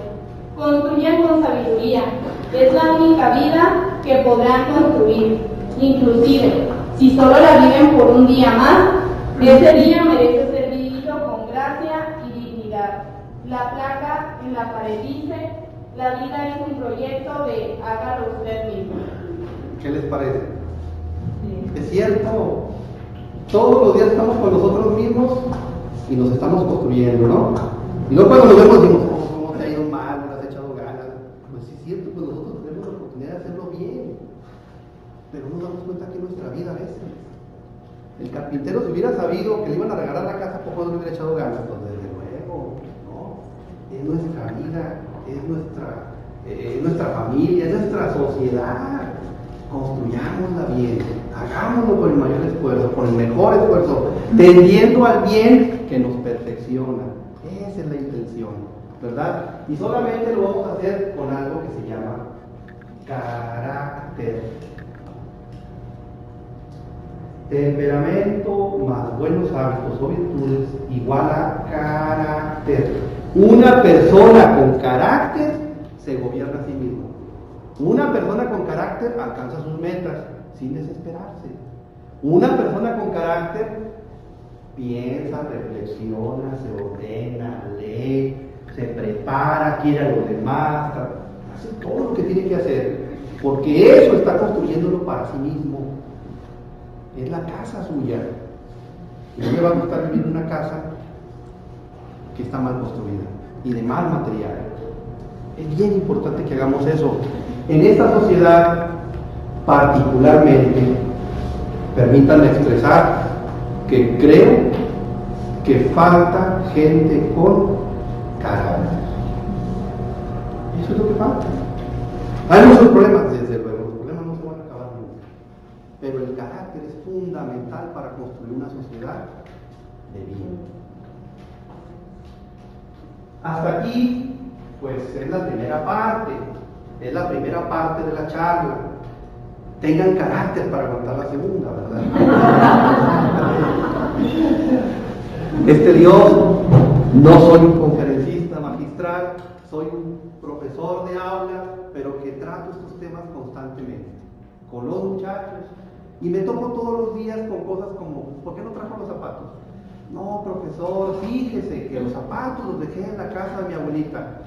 Construyan con sabiduría. Es la única vida que podrán construir. Inclusive, si solo la viven por un día más, ese día merece ser vivido con gracia y dignidad. La placa en la pared dice: la vida es un proyecto de hágalo usted mismo. ¿Qué les parece? Sí. Es cierto. Todos los días estamos con nosotros mismos y nos estamos construyendo, ¿no? Y luego cuando nos vemos decimos: ¿cómo te ha ido mal? ¿No has echado ganas? Pues sí es cierto, pues nosotros tenemos la oportunidad de hacerlo bien. Pero no nos damos cuenta que es nuestra vida a veces. El carpintero, si hubiera sabido que le iban a regalar la casa, poco no le hubiera echado ganas. Pues desde luego, ¿no? Es nuestra vida, es nuestra familia, es nuestra sociedad. Construyámosla bien, hagámoslo con el mayor esfuerzo, con el mejor esfuerzo, tendiendo al bien que nos perfecciona. Esa es la intención, ¿verdad? Y solamente lo vamos a hacer con algo que se llama carácter. Temperamento más buenos hábitos o virtudes igual a carácter. Una persona con carácter se gobierna a sí misma. Una persona con carácter alcanza sus metas sin desesperarse. Una persona con carácter piensa, reflexiona, se ordena, lee, se prepara, quiere a los demás, hace todo lo que tiene que hacer, porque eso está construyéndolo para sí mismo. Es la casa suya. Y no le va a gustar vivir en una casa que está mal construida y de mal material. Es bien importante que hagamos eso. En esta sociedad, particularmente, permítanme expresar que creo que falta gente con carácter. Eso es lo que falta. Hay muchos problemas, desde luego, los problemas no se van a acabar nunca. Pero el carácter es fundamental para construir una sociedad de bien. Hasta aquí, pues es la primera parte. Es la primera parte de la charla. Tengan carácter para aguantar la segunda, ¿verdad? Dios, no soy un conferencista magistral, soy un profesor de aula, pero que trato estos temas constantemente con los muchachos y me topo todos los días con cosas como: ¿por qué no trajo los zapatos? No, profesor, fíjese que los zapatos los dejé en la casa de mi abuelita.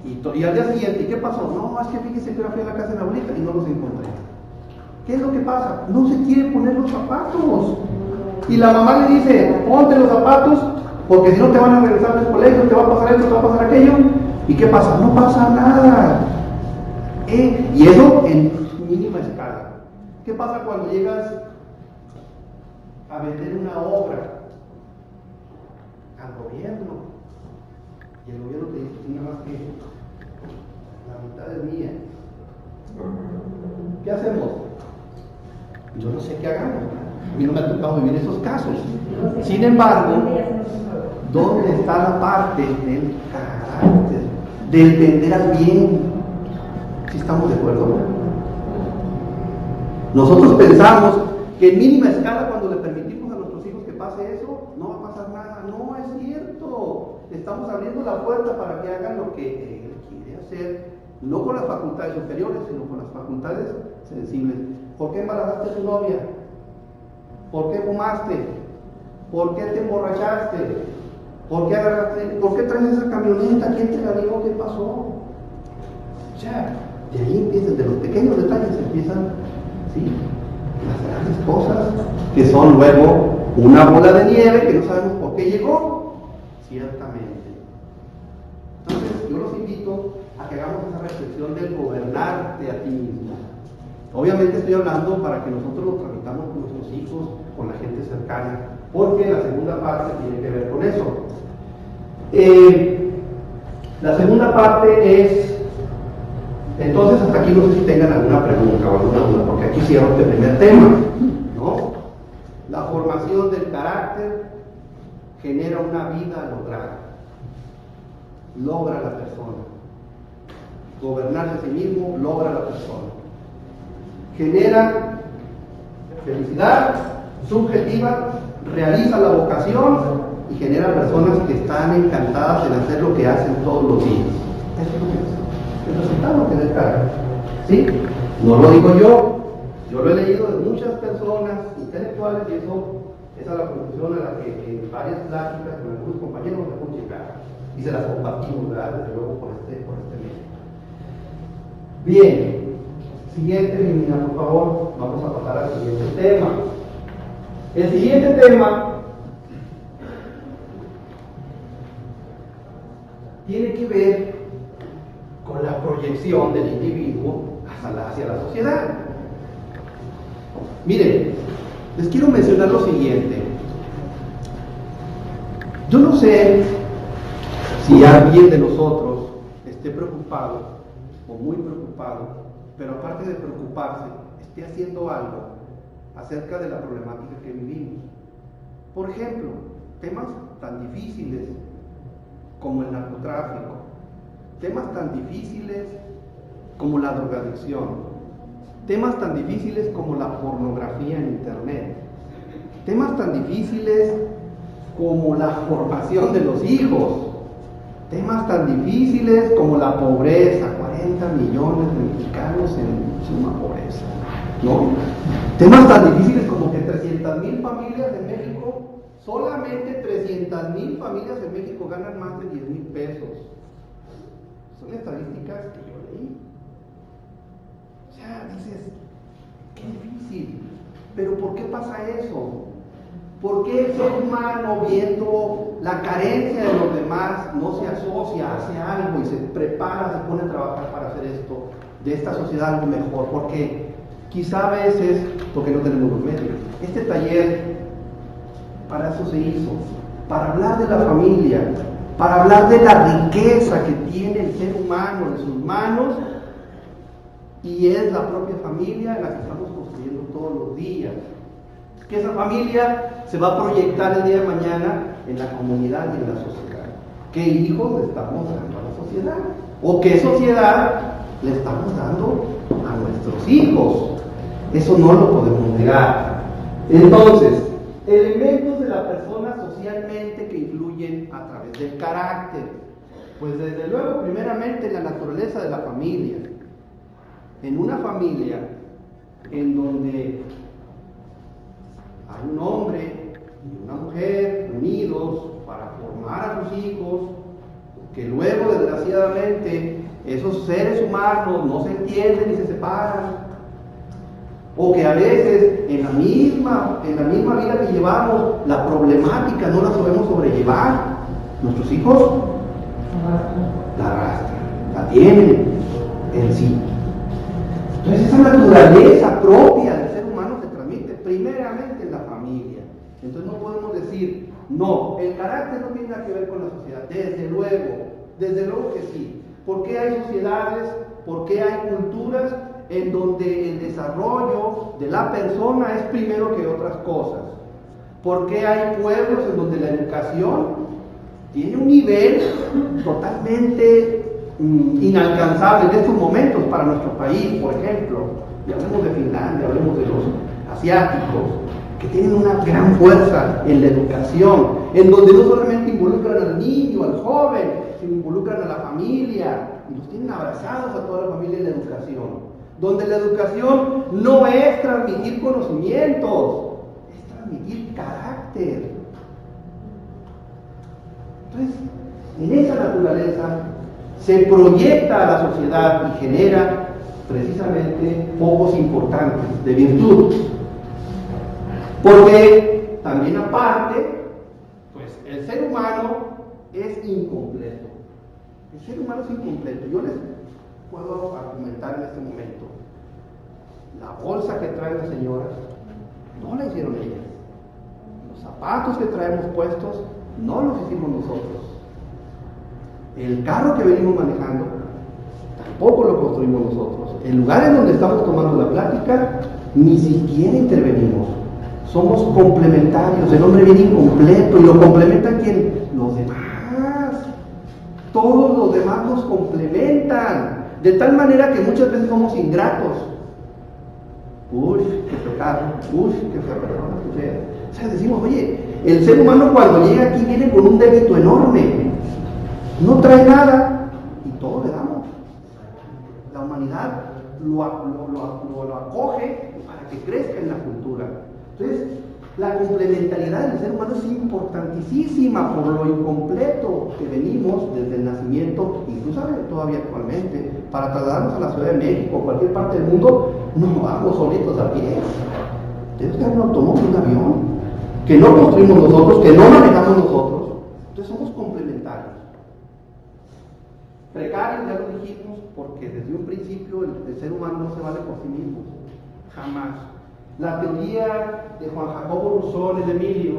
Y al día siguiente, ¿y qué pasó? No, es que fíjese que ahora fui a la casa de mi abuelita y no los encontré. ¿Qué es lo que pasa? No se quiere poner los zapatos. Y la mamá le dice: ponte los zapatos, porque si no te van a regresar del colegio, te va a pasar esto, te va a pasar aquello. ¿Y qué pasa? No pasa nada. Y eso en mínima escala. ¿Qué pasa cuando llegas a vender una obra al gobierno? Y el gobierno te dice: nada más que la mitad es mía. ¿Qué hacemos? Yo no sé qué hagamos. A mí no me ha tocado vivir esos casos. Sin embargo, ¿dónde está la parte del carácter, del tender al bien? ¿Sí estamos de acuerdo? Nosotros pensamos que en mínima escala, cuando le permitimos abrimos la puerta para que hagan lo que él quiere hacer, no con las facultades superiores, sino con las facultades sensibles. ¿Por qué embarazaste a tu novia? ¿Por qué fumaste? ¿Por qué te emborrachaste? ¿Por qué traes esa camioneta? ¿Quién te la dijo? ¿Qué pasó? O sea, de ahí empiezan, de los pequeños detalles empiezan, ¿sí?, las grandes cosas, que son luego una bola de nieve que no sabemos por qué llegó, ciertamente. Entonces, yo los invito a que hagamos esa reflexión del gobernarte a ti mismo. Obviamente estoy hablando para que nosotros lo tramitamos con nuestros hijos, con la gente cercana, porque la segunda parte tiene que ver con eso. La segunda parte es, entonces hasta aquí no sé si tengan alguna pregunta o alguna duda, porque aquí cierro este primer tema, ¿no? La formación del carácter genera una vida lograda, logra la persona. Gobernarse a sí mismo logra la persona. Genera felicidad subjetiva, realiza la vocación y genera personas que están encantadas en hacer lo que hacen todos los días. Eso es el resultado que del carácter. ¿Sí? No lo digo yo lo he leído de muchas personas intelectuales y esa es la conclusión a la que en varias pláticas con algunos compañeros me hemos llegado y se las compartimos, ¿verdad?, desde luego por este medio. Bien. Siguiente línea, por favor, vamos a pasar al siguiente tema. El siguiente tema tiene que ver con la proyección del individuo hacia la sociedad. Miren, les quiero mencionar lo siguiente. Yo no sé si alguien de nosotros esté preocupado o muy preocupado, pero aparte de preocuparse, esté haciendo algo acerca de la problemática que vivimos. Por ejemplo, temas tan difíciles como el narcotráfico, temas tan difíciles como la drogadicción, temas tan difíciles como la pornografía en internet, temas tan difíciles como la formación de los hijos, temas tan difíciles como la pobreza, 40 millones de mexicanos en suma pobreza, ¿no? Temas tan difíciles como que 300,000 familias en México, solamente 300,000 familias en México ganan más de 10,000 pesos. Son estadísticas que yo leí. O sea, dices, qué difícil. Pero ¿por qué pasa eso? ¿Por qué el ser humano, viendo la carencia de los demás, no se asocia, hace algo y se prepara, se pone a trabajar para hacer esto, de esta sociedad algo mejor? Porque quizá a veces, porque no tenemos los medios. Este taller, para eso se hizo, para hablar de la familia, para hablar de la riqueza que tiene el ser humano en sus manos, y es la propia familia la que estamos construyendo todos los días. Que esa familia se va a proyectar el día de mañana en la comunidad y en la sociedad. ¿Qué hijos le estamos dando a la sociedad? ¿O qué sociedad le estamos dando a nuestros hijos? Eso no lo podemos negar. Entonces, elementos de la persona socialmente que influyen a través del carácter. Pues desde luego, primeramente, la naturaleza de la familia. En una familia en donde hay un hombre y una mujer unidos para formar a sus hijos, que luego, desgraciadamente, esos seres humanos no se entienden y se separan, o que a veces en la misma vida que llevamos, la problemática no la sabemos sobrellevar, nuestros hijos la arrastran, la tienen en sí. Entonces esa naturaleza propia del ser humano se transmite primeramente en la familia. Entonces no podemos decir, no, el carácter no tiene nada que ver con la sociedad. Desde luego que sí. ¿Por qué hay sociedades, por qué hay culturas en donde el desarrollo de la persona es primero que otras cosas? ¿Por qué hay pueblos en donde la educación tiene un nivel totalmente inalcanzable en estos momentos para nuestro país? Por ejemplo, y hablemos de Finlandia, hablemos de los asiáticos, que tienen una gran fuerza en la educación, en donde no solamente involucran al niño, al joven, se involucran a la familia y los tienen abrazados a toda la familia en la educación. Donde la educación no es transmitir conocimientos, es transmitir carácter. Entonces, en esa naturaleza se proyecta a la sociedad y genera precisamente focos importantes de virtud. Porque también aparte, pues el ser humano es incompleto. El ser humano es incompleto. Yo les puedo argumentar en este momento. La bolsa que traen las señoras no la hicieron ellas. Los zapatos que traemos puestos no los hicimos nosotros. El carro que venimos manejando tampoco lo construimos nosotros. El lugar en donde estamos tomando la plática ni siquiera intervenimos. Somos complementarios. El hombre viene incompleto y lo complementan ¿quién? Los demás. Todos los demás nos complementan. De tal manera que muchas veces somos ingratos. Uy, qué pecado. Uy, qué fea persona que sea. O sea, decimos, oye, el ser humano cuando llega aquí viene con un débito enorme. No trae nada y todo le damos. La humanidad lo acoge para que crezca en la cultura. Entonces, la complementariedad del ser humano es importantísima por lo incompleto que venimos desde el nacimiento, incluso todavía actualmente, para trasladarnos a la Ciudad de México o cualquier parte del mundo, no vamos solitos a pie. Tenemos que tener un automóvil, un avión, que no construimos nosotros, que no manejamos nosotros. Entonces somos complementarios. Precarios, ya lo dijimos, porque desde un principio el ser humano no se vale por sí mismo, jamás. La teoría de Juan Jacobo Rousseau de Emilio,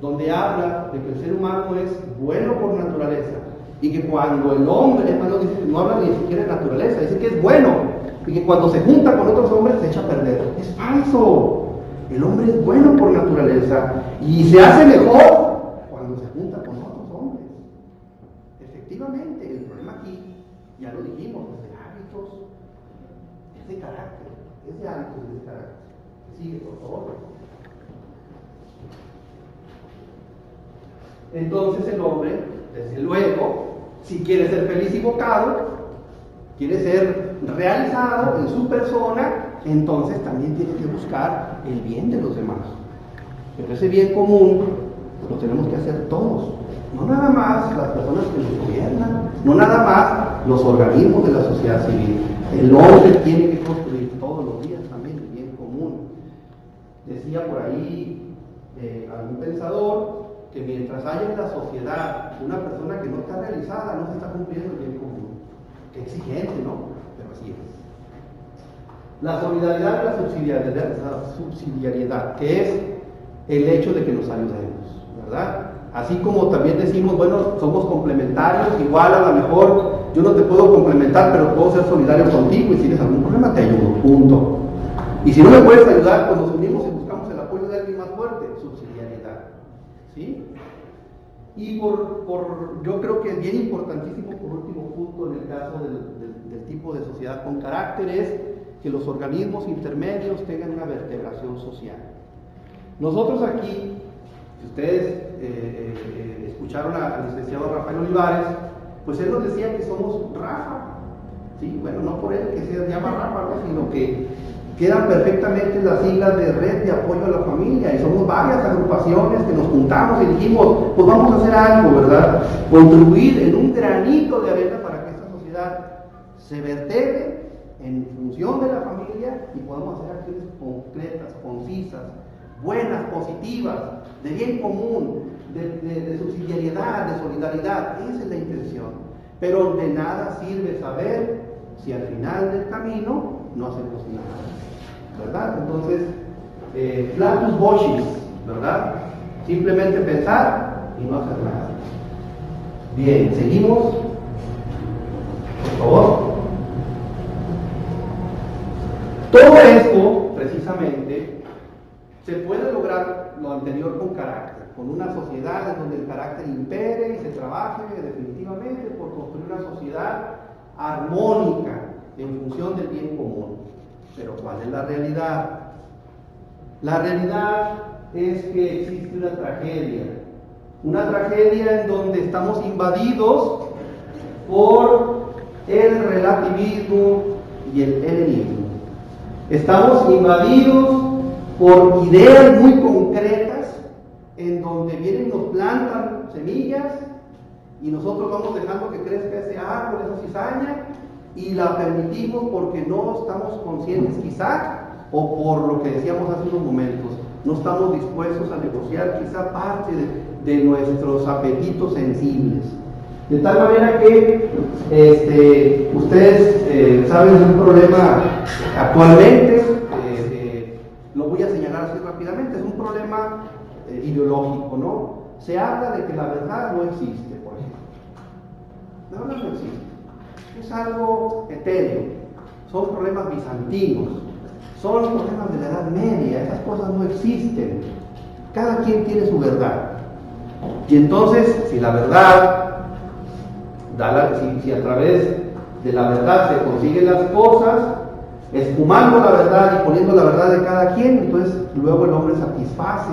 donde habla de que el ser humano es bueno por naturaleza y que cuando el hombre, no habla ni siquiera de naturaleza, dice que es bueno y que cuando se junta con otros hombres se echa a perder. Es falso. El hombre es bueno por naturaleza y se hace mejor cuando se junta con otros hombres. Efectivamente, el problema aquí, ya lo dijimos, es de hábitos, es de carácter, es de hábitos, es de carácter. Sigue, por favor. Entonces el hombre, desde luego, si quiere ser feliz y vocado, quiere ser realizado en su persona, entonces también tiene que buscar el bien de los demás. Pero ese bien común lo tenemos que hacer todos, no nada más las personas que nos gobiernan, no nada más los organismos de la sociedad civil. El hombre tiene que construir todos los días también el bien común. Decía por ahí algún pensador que mientras haya en la sociedad una persona que no está realizada, no se está cumpliendo el bien común. Qué exigente, ¿no? Pero así es. La solidaridad y la subsidiariedad, que es el hecho de que nos ayudemos, ¿verdad? Así como también decimos, bueno, somos complementarios, igual a lo mejor yo no te puedo complementar, pero puedo ser solidario contigo y si tienes algún problema te ayudo, punto. Y si no me puedes ayudar, pues nos unimos y buscamos el apoyo de alguien más fuerte, subsidiariedad, ¿sí? Y yo creo que es bien importantísimo, por último punto, en el caso del tipo de sociedad con carácter, es que los organismos intermedios tengan una vertebración social. Nosotros aquí, si ustedes escucharon al licenciado Rafael Olivares, pues él nos decía que somos Rafa, ¿sí? Bueno, no por él que se llama Rafa, ¿no? Sino que quedan perfectamente las siglas de Red de Apoyo a la Familia, y somos varias agrupaciones que nos juntamos y dijimos, pues vamos a hacer algo, ¿verdad? Contribuir en un granito de arena para que esta sociedad se vertebre en función de la familia y podamos hacer acciones concretas, concisas, buenas, positivas, de bien común, de subsidiariedad, de solidaridad. Esa es la intención. Pero de nada sirve saber si al final del camino no hacemos nada, ¿verdad? Entonces, flatus vocis, ¿verdad? Simplemente pensar y no hacer nada. Bien, seguimos. Por favor. Todo esto, precisamente, se puede lograr lo anterior con carácter, con una sociedad en donde el carácter impere y se trabaje definitivamente por construir una sociedad armónica en función del bien común. Pero ¿cuál es la realidad? La realidad es que existe una tragedia en donde estamos invadidos por el relativismo y el helenismo. Estamos invadidos por ideas muy concretas en donde vienen y nos plantan semillas y nosotros vamos dejando que crezca ese árbol, esa cizaña, y la permitimos porque no estamos conscientes quizá, o por lo que decíamos hace unos momentos, no estamos dispuestos a negociar quizá parte de nuestros apetitos sensibles. De tal manera que ustedes saben de un problema actualmente, lo voy a señalar así rápidamente, es un problema ideológico, ¿no? Se habla de que la verdad no existe, por ejemplo. La verdad no existe. Es algo etéreo, son problemas bizantinos, son problemas de la Edad Media, esas cosas no existen. Cada quien tiene su verdad. Y entonces, si la verdad, si a través de la verdad se consiguen las cosas, esfumando la verdad y poniendo la verdad de cada quien, entonces luego el hombre satisface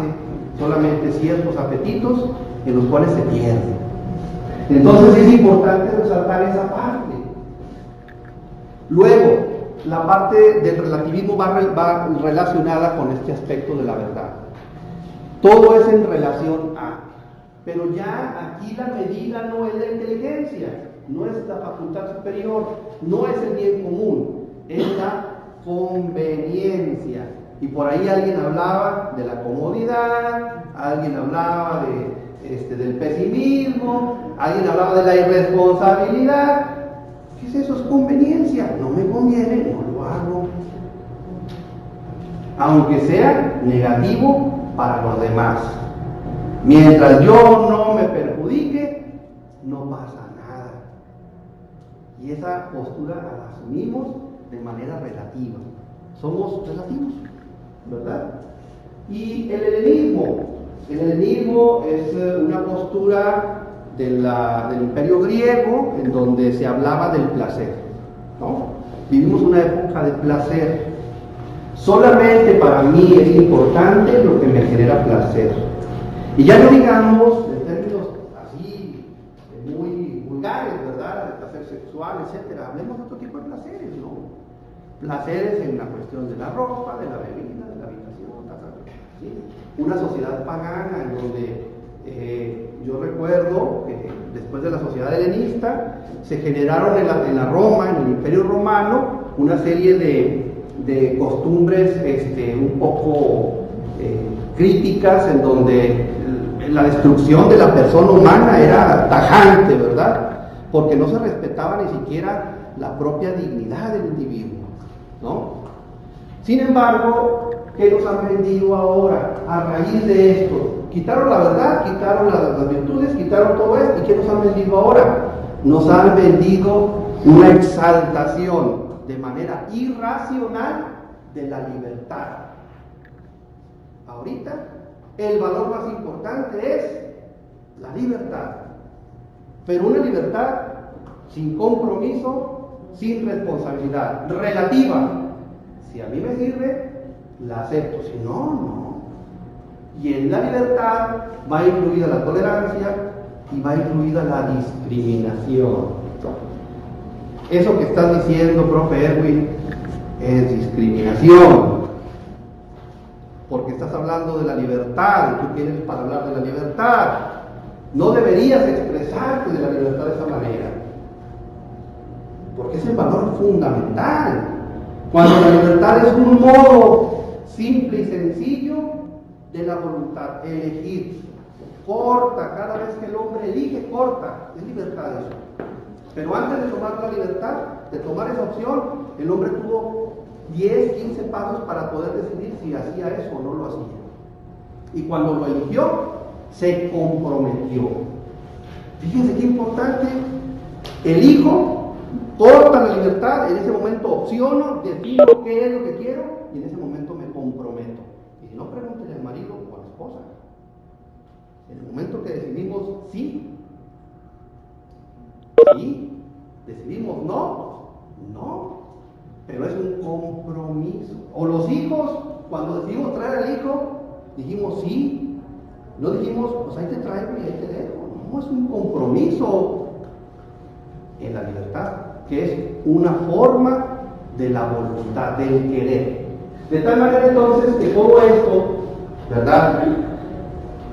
solamente ciertos apetitos en los cuales se pierde. Entonces es importante resaltar esa parte. Luego, la parte del relativismo va relacionada con este aspecto de la verdad. Todo es en relación a, pero ya aquí la medida no es la inteligencia, no es la facultad superior, no es el bien común, es la conveniencia. Y por ahí alguien hablaba de la comodidad, alguien hablaba del pesimismo, alguien hablaba de la irresponsabilidad. ¿Qué es eso? Es conveniencia. No me conviene, no lo hago. Aunque sea negativo para los demás. Mientras yo no me perjudique, no pasa nada. Y esa postura la asumimos de manera relativa. Somos relativos, ¿verdad? Y el helenismo es una postura del imperio griego en donde se hablaba del placer, ¿no? Vivimos una época de placer. Solamente para mí es importante lo que me genera placer. Y ya no digamos en términos así muy vulgares, ¿verdad? El placer sexual, etcétera. Hablemos de otro tipo de placeres, ¿no? Placeres en la cuestión de la ropa, de la bebida, de la habitación, ¿sí? Una sociedad pagana en donde yo recuerdo que después de la sociedad helenista se generaron en la Roma, en el Imperio Romano, una serie de costumbres un poco críticas en donde la destrucción de la persona humana era tajante, ¿verdad? Porque no se respetaba ni siquiera la propia dignidad del individuo, ¿no? Sin embargo, ¿qué nos han vendido ahora a raíz de esto? Quitaron la verdad, quitaron las virtudes, quitaron todo esto. ¿Y qué nos han vendido ahora? Nos han vendido una exaltación de manera irracional de la libertad. Ahorita, el valor más importante es la libertad. Pero una libertad sin compromiso, sin responsabilidad, relativa. Si a mí me sirve, la acepto. Si no, no. Y en la libertad va incluida la tolerancia y va incluida la discriminación. Eso que estás diciendo, profe Erwin, es discriminación. Porque estás hablando de la libertad, tú quieres para hablar de la libertad. No deberías expresarte de la libertad de esa manera. Porque es el valor fundamental. Cuando la libertad es un modo simple y sencillo de la voluntad, elegir. Corta, cada vez que el hombre elige, corta. Es libertad eso. Pero antes de tomar la libertad, de tomar esa opción, el hombre tuvo 10, 15 pasos para poder decidir si hacía eso o no lo hacía. Y cuando lo eligió, se comprometió. Fíjense qué importante. Elijo, corta la libertad, en ese momento opciono, defino qué es lo que quiero y en ese momento me comprometo. Y si no, pregúntele al marido o a la esposa. En el momento que decidimos sí, sí, decidimos no, pero es un compromiso. O los hijos, cuando decidimos traer al hijo, dijimos sí, no dijimos, pues ahí te traigo y ahí te dejo. No, es un compromiso. en la libertad, que es una forma de la voluntad, del querer. De tal manera entonces que todo esto, ¿verdad?,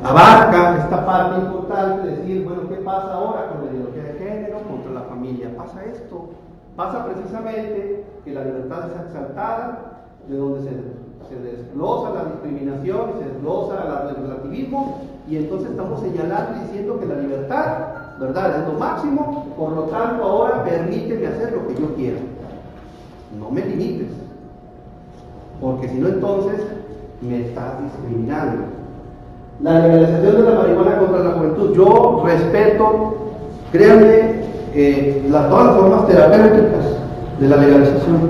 abarca esta parte importante de decir, bueno, ¿qué pasa ahora con la ideología de género contra la familia? Pasa esto, pasa precisamente que la libertad es exaltada, de donde se desglosa la discriminación, se desglosa el relativismo, y entonces estamos señalando y diciendo que la libertad, ¿verdad?, es lo máximo, por lo tanto ahora permíteme hacer lo que yo quiera. No me limites, porque si no entonces me estás discriminando. La legalización de la marihuana contra la juventud, yo respeto, créanme, todas las formas terapéuticas de la legalización.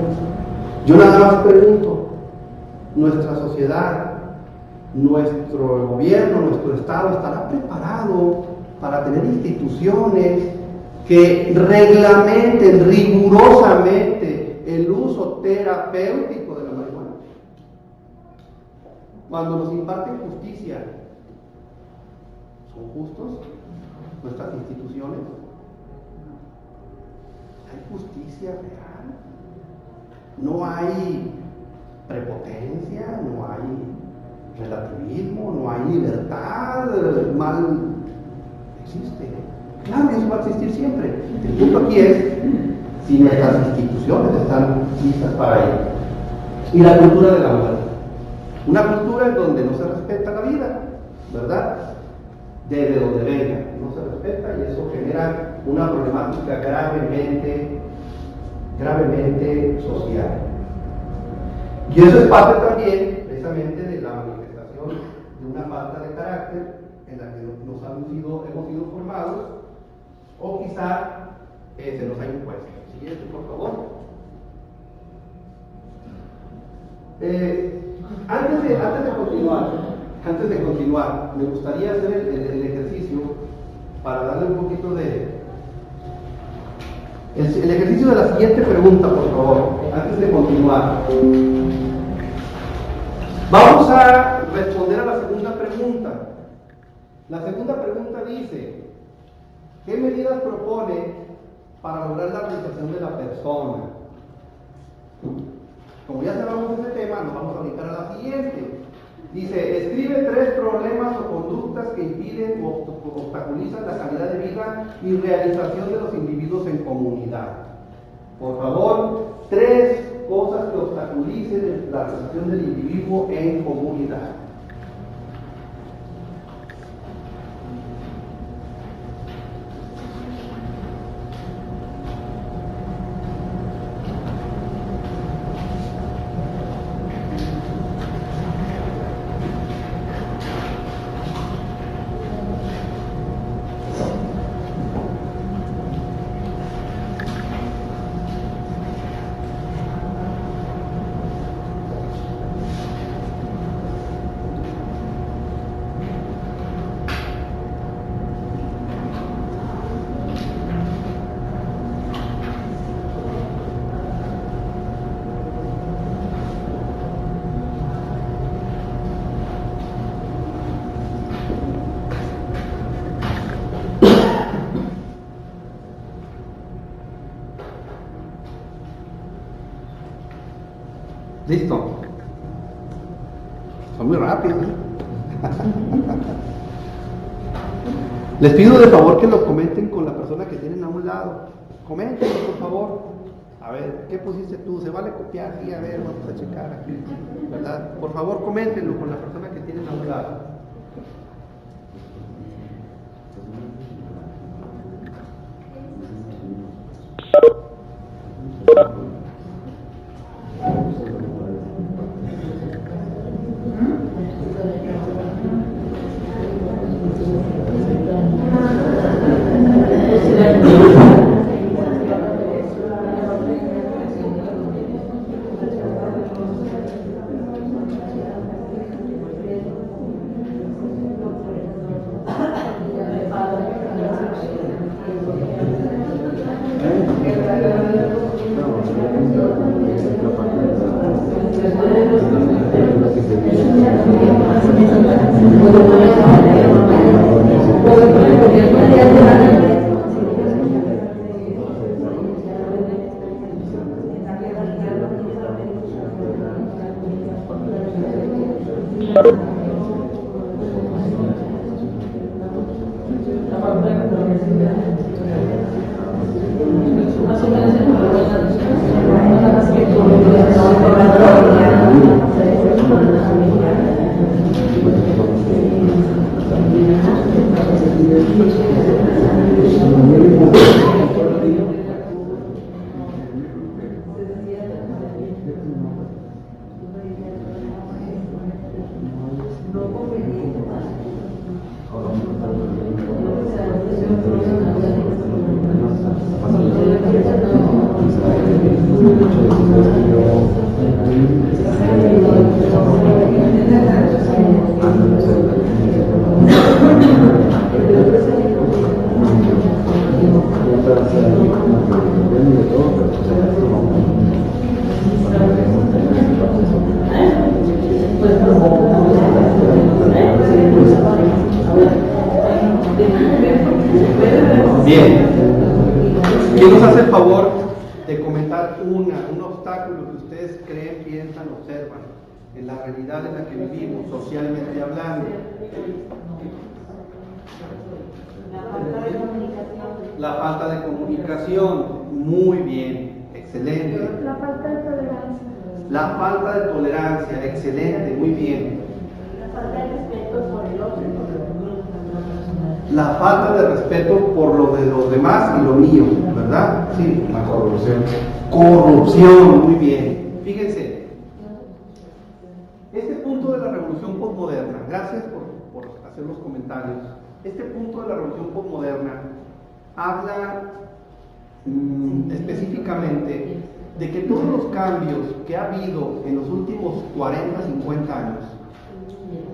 Yo nada más pregunto, ¿nuestra sociedad, nuestro gobierno, nuestro Estado estará preparado para tener instituciones que reglamenten rigurosamente el uso terapéutico de la marihuana? Cuando nos imparten justicia, ¿son justos nuestras instituciones? ¿Hay justicia real? No hay prepotencia, no hay relativismo, no hay libertad, el mal existe. Claro, eso va a existir siempre. El punto aquí es si nuestras instituciones están listas para ello. Y la cultura de la muerte. Una cultura en donde no se respeta la vida, ¿verdad? Desde donde venga, no se respeta, y eso genera una problemática gravemente social. Y eso es parte también, precisamente, de la manifestación de una falta de carácter en la que hemos sido formados, o quizá se nos ha impuesto. Siguiente, por favor. Antes de continuar, me gustaría hacer el ejercicio para darle un poquito el ejercicio de la siguiente pregunta, por favor, antes de continuar. Vamos a responder a la segunda pregunta. La segunda pregunta dice: ¿qué medidas propone para lograr la realización de la persona? Como ya sabemos ese tema, nos vamos a brincar a la siguiente. Dice: escribe 3 problemas o conductas que impiden o obstaculizan la calidad de vida y realización de los individuos en comunidad. Por favor, 3 cosas que obstaculicen la realización del individuo en comunidad. ¿Listo? Son muy rápidos. Les pido de favor que lo comenten con la persona que tienen a un lado. Coméntenlo, por favor. A ver, ¿qué pusiste tú? ¿Se vale copiar aquí? A ver, vamos a checar aquí, ¿verdad? Por favor, coméntenlo con la persona que tienen a un lado. Bien, ¿quién nos hace el favor de comentar un obstáculo que ustedes creen, piensan, observan en la realidad en la que vivimos, socialmente hablando? La falta de comunicación, muy bien, excelente. La falta de tolerancia. La falta de tolerancia, excelente, muy bien. La falta de respeto por el otro. La falta de respeto por lo de los demás y lo mío, ¿verdad? Sí. La corrupción. Corrupción, muy bien. Fíjense, este punto de la revolución postmoderna, gracias por hacer los comentarios, este punto de la revolución postmoderna habla específicamente de que todos los cambios que ha habido en los últimos 40, 50 años,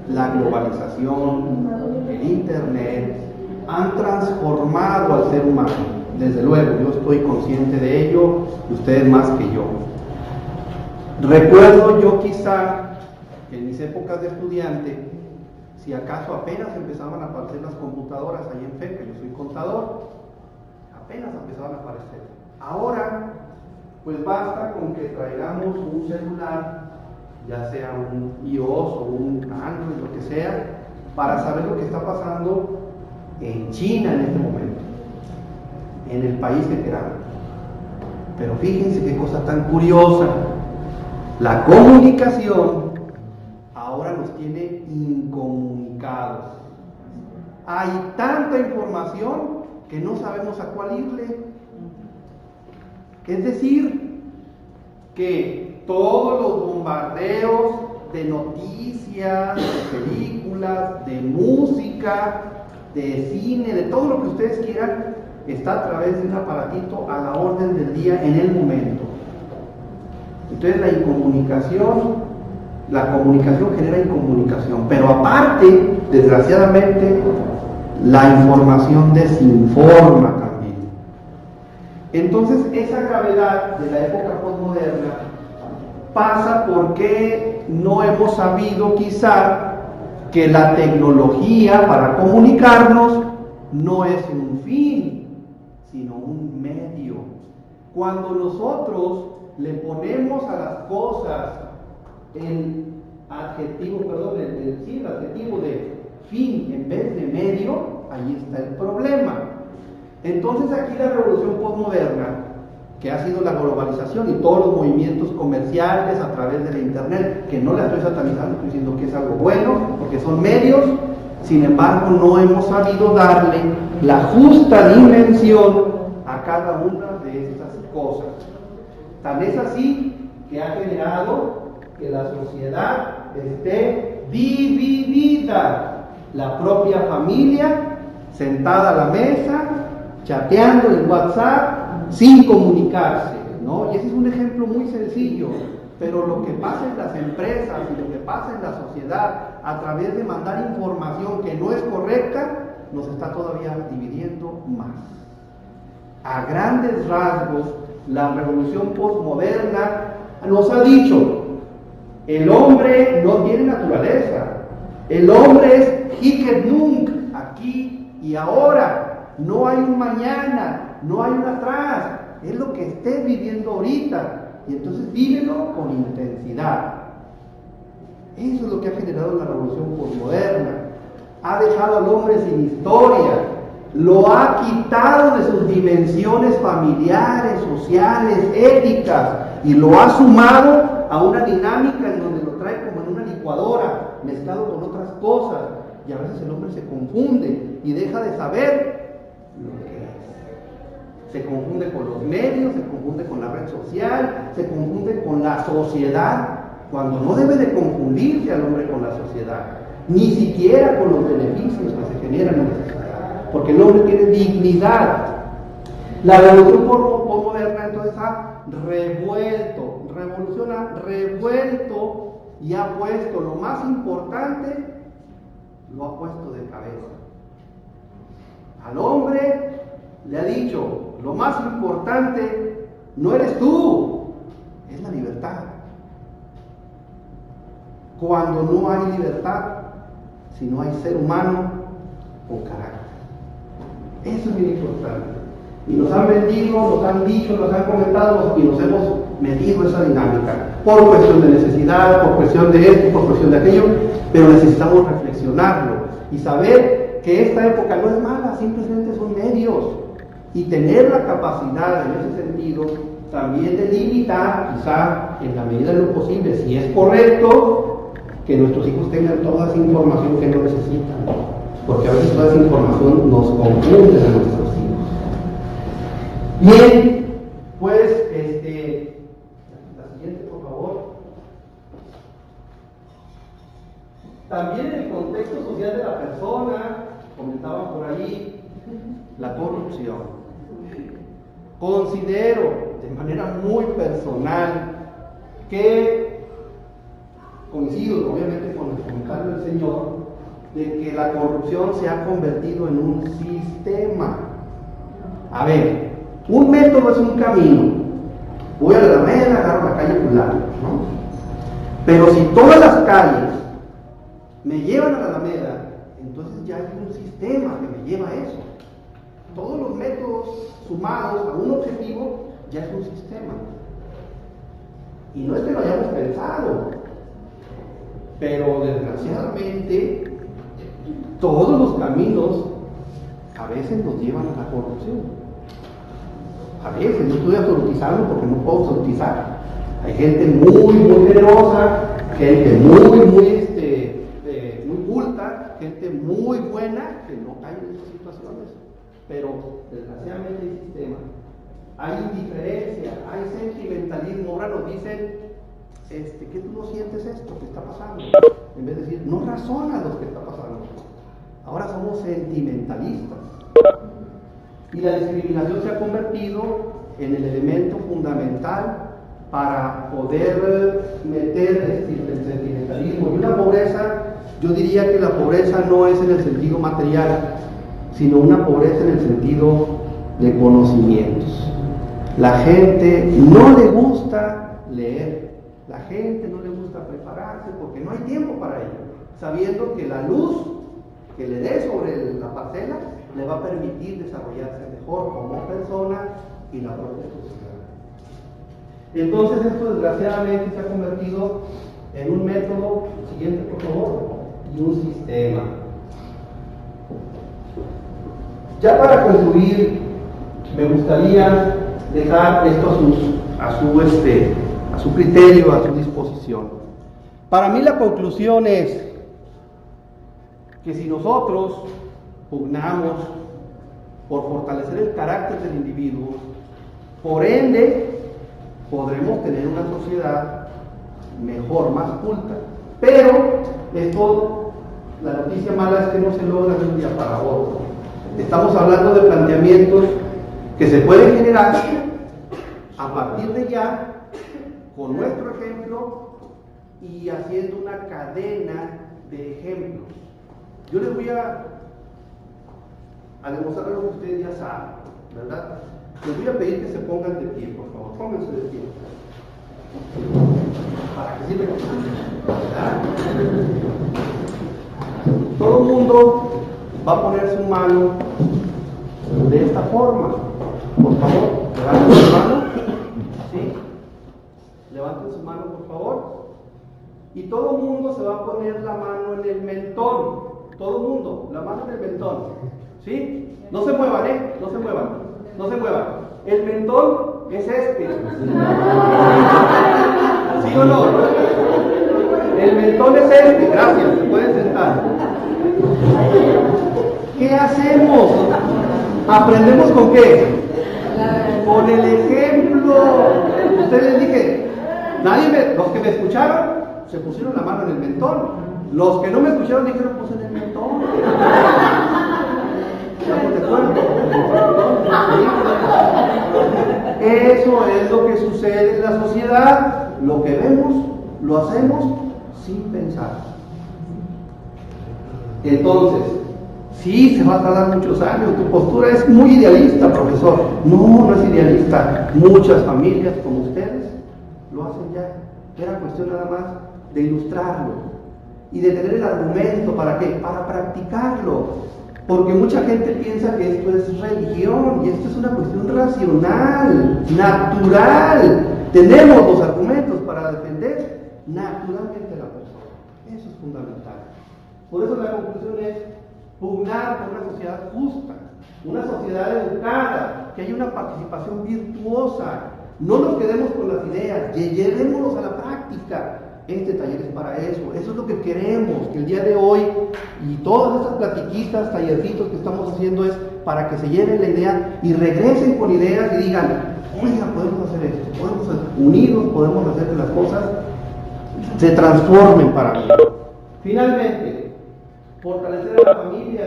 la globalización, el internet, han transformado al ser humano. Desde luego, yo estoy consciente de ello, ustedes más que yo. Recuerdo yo quizá que en mis épocas de estudiante, si acaso apenas empezaban a aparecer las computadoras ahí en FECA, yo soy contador, apenas empezaban a aparecer. Ahora, pues basta con que traigamos un celular, ya sea un iOS o un Android, lo que sea, para saber lo que está pasando en China en este momento, en el país que queramos. Pero fíjense qué cosa tan curiosa, la comunicación ahora nos tiene incomunicados. Hay tanta información que no sabemos a cuál irle. Es decir, que todos los bombardeos de noticias, de películas, de música, de cine, de todo lo que ustedes quieran, está a través de un aparatito a la orden del día en el momento. Entonces la comunicación genera incomunicación, pero aparte, desgraciadamente, la información desinforma también. Entonces, esa gravedad de la época postmoderna pasa porque no hemos sabido quizá que la tecnología para comunicarnos no es un fin, sino un medio. Cuando nosotros le ponemos a las cosas el adjetivo de fin en vez de medio, ahí está el problema. Entonces aquí la revolución postmoderna, que ha sido la globalización y todos los movimientos comerciales a través de la internet, que no la estoy satanizando, estoy diciendo que es algo bueno, porque son medios, sin embargo no hemos sabido darle la justa dimensión a cada una de estas cosas. Tan es así que ha generado que la sociedad esté dividida, la propia familia sentada a la mesa, chateando en WhatsApp, sin comunicarse, ¿no? Y ese es un ejemplo muy sencillo, pero lo que pasa en las empresas y lo que pasa en la sociedad a través de mandar información que no es correcta, nos está todavía dividiendo más. A grandes rasgos, la revolución postmoderna nos ha dicho: el hombre no tiene naturaleza, el hombre es hic et nunc, aquí y ahora. No hay un mañana, no hay un atrás, es lo que estés viviendo ahorita, y entonces vívelo con intensidad. Eso es lo que ha generado la revolución posmoderna. Ha dejado al hombre sin historia, lo ha quitado de sus dimensiones familiares, sociales, éticas, y lo ha sumado a una dinámica en donde lo trae como en una licuadora, mezclado con otras cosas, y a veces el hombre se confunde y deja de saber lo que es. Se confunde con los medios, se confunde con la red social, se confunde con la sociedad, cuando no debe de confundirse al hombre con la sociedad, ni siquiera con los beneficios que se generan en la sociedad, porque el hombre tiene dignidad. La revolución posmoderna entonces ha revuelto y ha puesto lo más importante, lo ha puesto de cabeza. Al hombre le ha dicho, lo más importante no eres tú, es la libertad. Cuando no hay libertad, si no hay ser humano con carácter. Eso es bien importante. Y nos han vendido, nos han dicho, nos han comentado y nos hemos metido en esa dinámica. Por cuestión de necesidad, por cuestión de esto, por cuestión de aquello, pero necesitamos reflexionarlo y saber que esta época no es mala, simplemente son medios. Y tener la capacidad en ese sentido también de limitar, quizá en la medida de lo posible, si es correcto, que nuestros hijos tengan toda esa información que no necesitan, porque a veces toda esa información nos confunde a nuestros hijos. Bien, pues, la siguiente, por favor. También en el contexto social de la persona, comentaban por ahí, la corrupción. Considero, de manera muy personal, que coincido obviamente con el comentario del Señor, de que la corrupción se ha convertido en un sistema. A ver, un método es un camino. Voy a la Alameda, agarro la calle fulana, ¿no? Pero si todas las calles me llevan a la Alameda, entonces ya hay un sistema que me lleva a eso. Todos los métodos sumados a un objetivo ya es un sistema. Y no es que lo hayamos pensado, pero desgraciadamente todos los caminos a veces nos llevan a la corrupción. A veces, no estoy absolutizando porque no puedo absolutizar. Hay gente muy generosa, gente muy culta, gente muy buena que no cae en esas situaciones. Pero desgraciadamente hay sistema, hay indiferencia, hay sentimentalismo. Ahora nos dicen que tú no sientes esto que está pasando, en vez de decir, no razonas lo que está pasando. Ahora somos sentimentalistas. Y la discriminación se ha convertido en el elemento fundamental para poder meter el sentimentalismo. Y una pobreza, yo diría que la pobreza no es en el sentido material, sino una pobreza en el sentido de conocimientos. La gente no le gusta leer. La gente no le gusta prepararse porque no hay tiempo para ello, sabiendo que la luz que le dé sobre la parcela le va a permitir desarrollarse mejor como persona y la propia sociedad. Entonces esto desgraciadamente se ha convertido en un método, siguiente por favor, y un sistema. Ya para concluir, me gustaría dejar esto a su criterio, a su disposición. Para mí la conclusión es que si nosotros pugnamos por fortalecer el carácter del individuo, por ende podremos tener una sociedad mejor, más culta. Pero esto, la noticia mala es que no se logra de un día para otro. Estamos hablando de planteamientos que se pueden generar a partir de ya, con nuestro ejemplo y haciendo una cadena de ejemplos. Yo les voy a demostrar algo que ustedes ya saben, ¿verdad? Les voy a pedir que se pongan de pie, por favor. Pónganse de pie. Para que sirva, ¿verdad? Todo el mundo va a poner su mano de esta forma. Por favor, levanten su mano. ¿Sí? Levanten su mano, por favor. y todo el mundo se va a poner la mano en el mentón. Todo el mundo, la mano en el mentón. ¿Sí? No se muevan, ¿eh? No se muevan. No se muevan. El mentón es este. ¿Sí o no? El mentón es este. Gracias. Se pueden sentar. ¿Qué hacemos? ¿Aprendemos con qué? Con el ejemplo. Ustedes les dije, los que me escucharon se pusieron la mano en el mentón. Los que no me escucharon dijeron, pues en el mentón. ¿Estamos de acuerdo? Eso es lo que sucede en la sociedad. Lo que vemos, lo hacemos sin pensar. Entonces, sí, se va a tardar muchos años. Tu postura es muy idealista, profesor. No, no es idealista. Muchas familias como ustedes lo hacen ya. Era cuestión nada más de ilustrarlo y de tener el argumento. ¿Para qué? Para practicarlo. Porque mucha gente piensa que esto es religión y esto es una cuestión racional, natural. Tenemos los argumentos para defender naturalmente a la persona. Eso es fundamental. Por eso la conclusión es pugnar por una sociedad justa, una sociedad educada, que haya una participación virtuosa. No nos quedemos con las ideas, llevémonos a la práctica. Este taller es para eso es lo que queremos, que el día de hoy y todas estas platiquitas, tallercitos que estamos haciendo es para que se lleven la idea y regresen con ideas y digan, oiga, podemos hacer esto, podemos ser unidos, podemos hacer que las cosas se transformen para mí. Finalmente, fortalecer a la familia,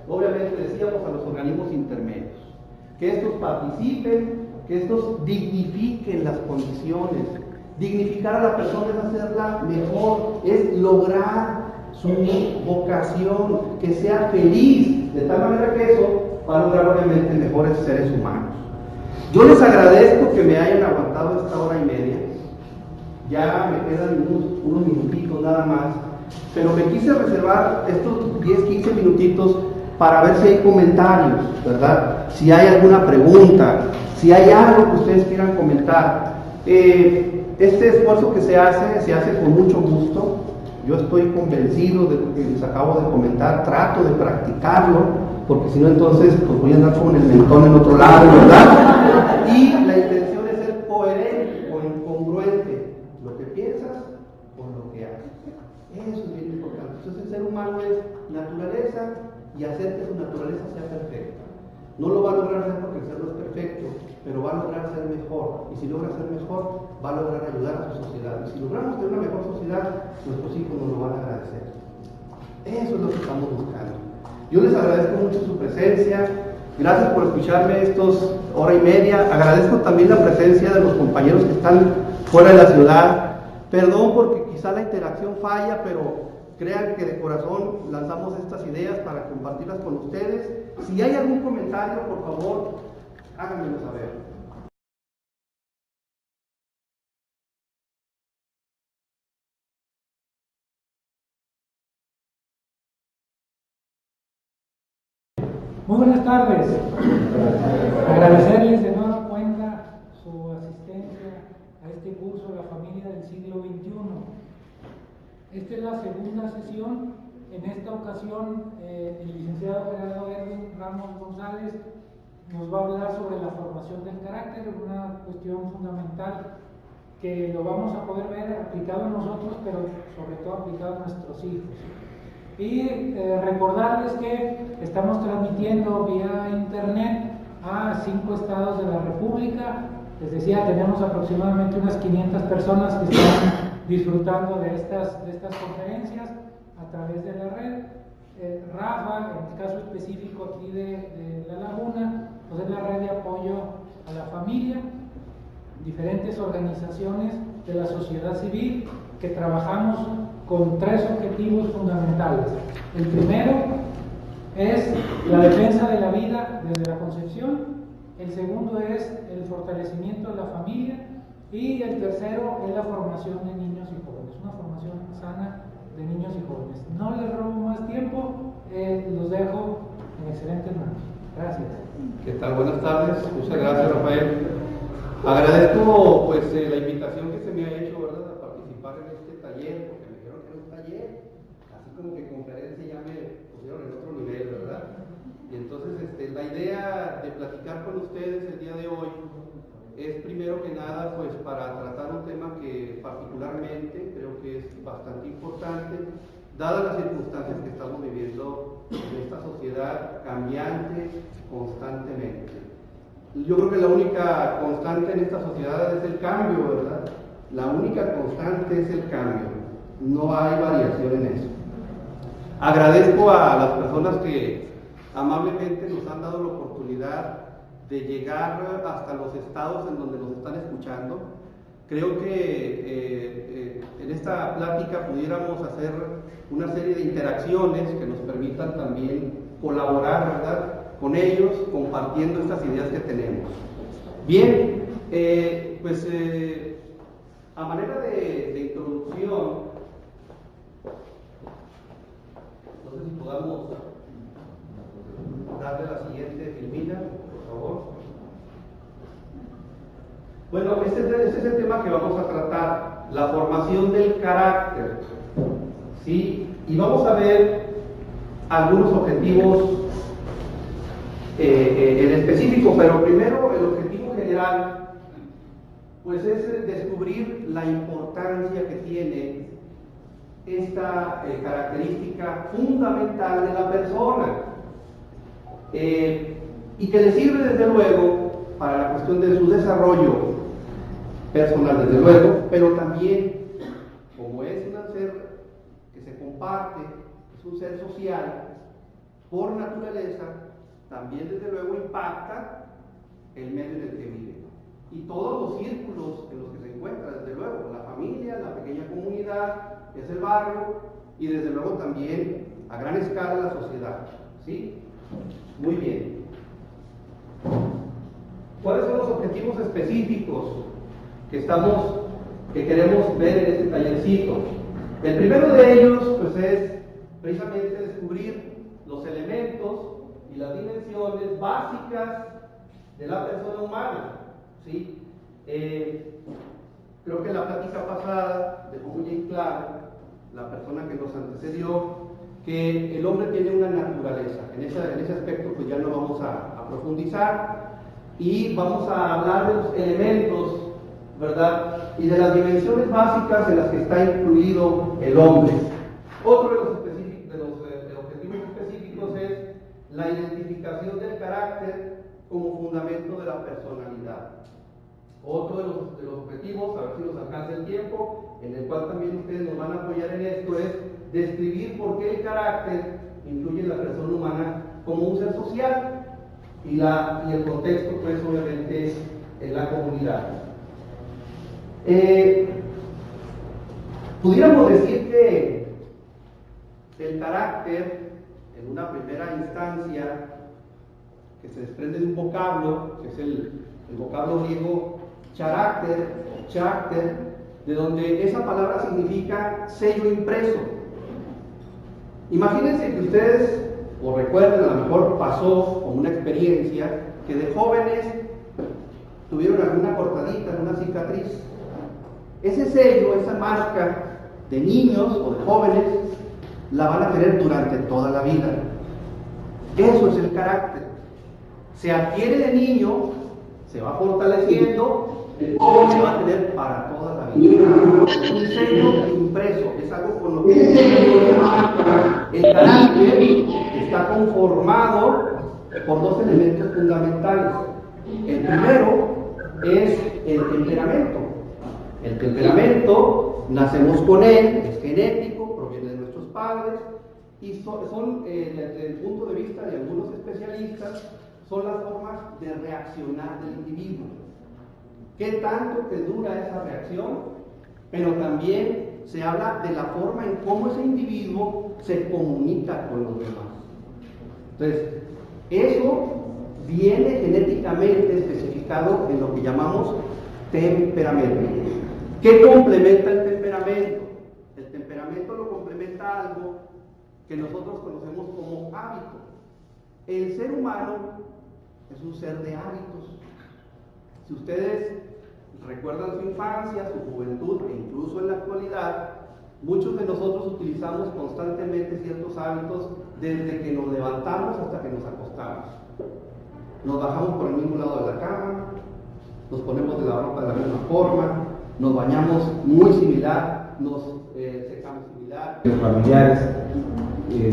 obviamente decíamos a los organismos intermedios, que estos participen, que estos dignifiquen las condiciones. Dignificar a la persona es hacerla mejor, es lograr su vocación, que sea feliz, de tal manera que eso va a lograr obviamente mejores seres humanos. Yo les agradezco que me hayan aguantado esta hora y media, ya me quedan unos minutitos nada más, pero me quise reservar estos 10-15 minutitos para ver si hay comentarios, ¿verdad? Si hay alguna pregunta, si hay algo que ustedes quieran comentar. Este esfuerzo que se hace con mucho gusto. Yo estoy convencido de lo que les acabo de comentar, trato de practicarlo, porque si no entonces pues voy a andar con el mentón en otro lado, ¿verdad? Y la intención es ser coherente o incongruente, lo que piensas con lo que haces. Eso es bien importante. Entonces el ser humano es naturaleza y hacer que su naturaleza sea perfecta. No lo va a lograr hacer porque el ser no es perfecto, pero va a lograr ser mejor. Y si logra ser mejor, va a lograr ayudar a su sociedad. Y si logramos tener una mejor sociedad, nuestros hijos nos lo van a agradecer. Eso es lo que estamos buscando. Yo les agradezco mucho su presencia. Gracias por escucharme estos hora y media. Agradezco también la presencia de los compañeros que están fuera de la ciudad. Perdón porque quizá la interacción falla, pero crean que de corazón lanzamos estas ideas para compartirlas con ustedes. Si hay algún comentario, por favor, háganmelo saber. Muy buenas tardes. Agradecerles de nueva cuenta su asistencia a este curso La familia del siglo XXI. Esta es la segunda sesión. En esta ocasión, el licenciado Gerardo Erwin Ramos González nos va a hablar sobre la formación del carácter, una cuestión fundamental que lo vamos a poder ver aplicado en nosotros, pero sobre todo aplicado a nuestros hijos. Y recordarles que estamos transmitiendo vía internet a 5 estados de la República. Les decía, tenemos aproximadamente unas 500 personas que están disfrutando de estas conferencias a través de la red. Rafa, en el caso específico aquí de La Laguna, pues es la red de apoyo a la familia, diferentes organizaciones de la sociedad civil que trabajamos con 3 objetivos fundamentales. El primero es la defensa de la vida desde la concepción, el segundo es el fortalecimiento de la familia y el tercero es la formación de niños y jóvenes, una formación sana de niños y jóvenes. No les robo más tiempo, los dejo en excelentes manos. Gracias. ¿Qué tal? Buenas tardes. Muchas gracias, Rafael. Agradezco pues la invitación que se me ha hecho, ¿verdad?, a participar en este taller, porque me como que conferencia ya me pusieron en otro nivel, ¿verdad? Y entonces la idea de platicar con ustedes el día de hoy es primero que nada pues para tratar un tema que particularmente creo que es bastante importante, dadas las circunstancias que estamos viviendo en esta sociedad cambiante constantemente. Yo creo que la única constante en esta sociedad es el cambio, ¿verdad? La única constante es el cambio, no hay variación en eso. Agradezco a las personas que amablemente nos han dado la oportunidad de llegar hasta los estados en donde nos están escuchando. Creo que en esta plática pudiéramos hacer una serie de interacciones que nos permitan también colaborar, ¿verdad?, con ellos, compartiendo estas ideas que tenemos. Bien, a manera de introducción, no sé si podamos darle la siguiente filmina, por favor. Bueno, este es el tema que vamos a tratar, la formación del carácter, ¿sí? Y vamos a ver algunos objetivos en específico, pero primero el objetivo general, pues es descubrir la importancia que tiene esta característica fundamental de la persona y que le sirve desde luego para la cuestión de su desarrollo personal, desde luego, pero también como es un ser que se comparte, es un ser social, por naturaleza, también desde luego impacta el medio en el que vive y todos los círculos en los que se encuentra, desde luego, la familia, la pequeña comunidad, es el barrio y desde luego también a gran escala la sociedad, ¿sí? Muy bien. ¿Cuáles son los objetivos específicos que queremos ver en este tallercito? El primero de ellos pues es precisamente descubrir los elementos y las dimensiones básicas de la persona humana, ¿sí? Creo que la plática pasada dejó muy en claro la persona que nos antecedió que el hombre tiene una naturaleza. En ese aspecto pues ya no vamos a profundizar y vamos a hablar de los elementos, ¿verdad?, y de las dimensiones básicas en las que está incluido el hombre. Otro de los objetivos específicos es la identificación del carácter como fundamento de la personalidad. Otro de los objetivos, a ver si nos alcanza el tiempo, en el cual también ustedes nos van a apoyar en esto, es describir por qué el carácter influye en la persona humana como un ser social y el contexto, pues obviamente, en la comunidad. Pudiéramos decir que el carácter, en una primera instancia, que se desprende de un vocablo, que es el vocablo griego charácter, de donde esa palabra significa sello impreso. Imagínense que ustedes, o recuerden, a lo mejor pasó como una experiencia, que de jóvenes tuvieron alguna cortadita, alguna cicatriz. Ese sello, esa marca de niños o de jóvenes, la van a tener durante toda la vida. Eso es el carácter. Se adquiere de niño, se va fortaleciendo, se va a tener para toda la vida. Es un sello impreso, es algo con lo que el carácter está conformado por dos elementos fundamentales. El primero es el temperamento. El temperamento, nacemos con él, es genético, proviene de nuestros padres y son desde el punto de vista de algunos especialistas, son las formas de reaccionar del individuo. ¿Qué tanto te dura esa reacción? Pero también se habla de la forma en cómo ese individuo se comunica con los demás. Entonces, eso viene genéticamente especificado en lo que llamamos temperamento. ¿Qué complementa el temperamento? El temperamento lo complementa algo que nosotros conocemos como hábito. El ser humano es un ser de hábitos. Si ustedes recuerdan su infancia, su juventud e incluso en la actualidad, Muchos de nosotros utilizamos constantemente ciertos hábitos desde que nos levantamos hasta que nos acostamos. Nos bajamos por el mismo lado de la cama, nos ponemos de la ropa de la misma forma, nos bañamos muy similar, nos secamos similar. Los familiares,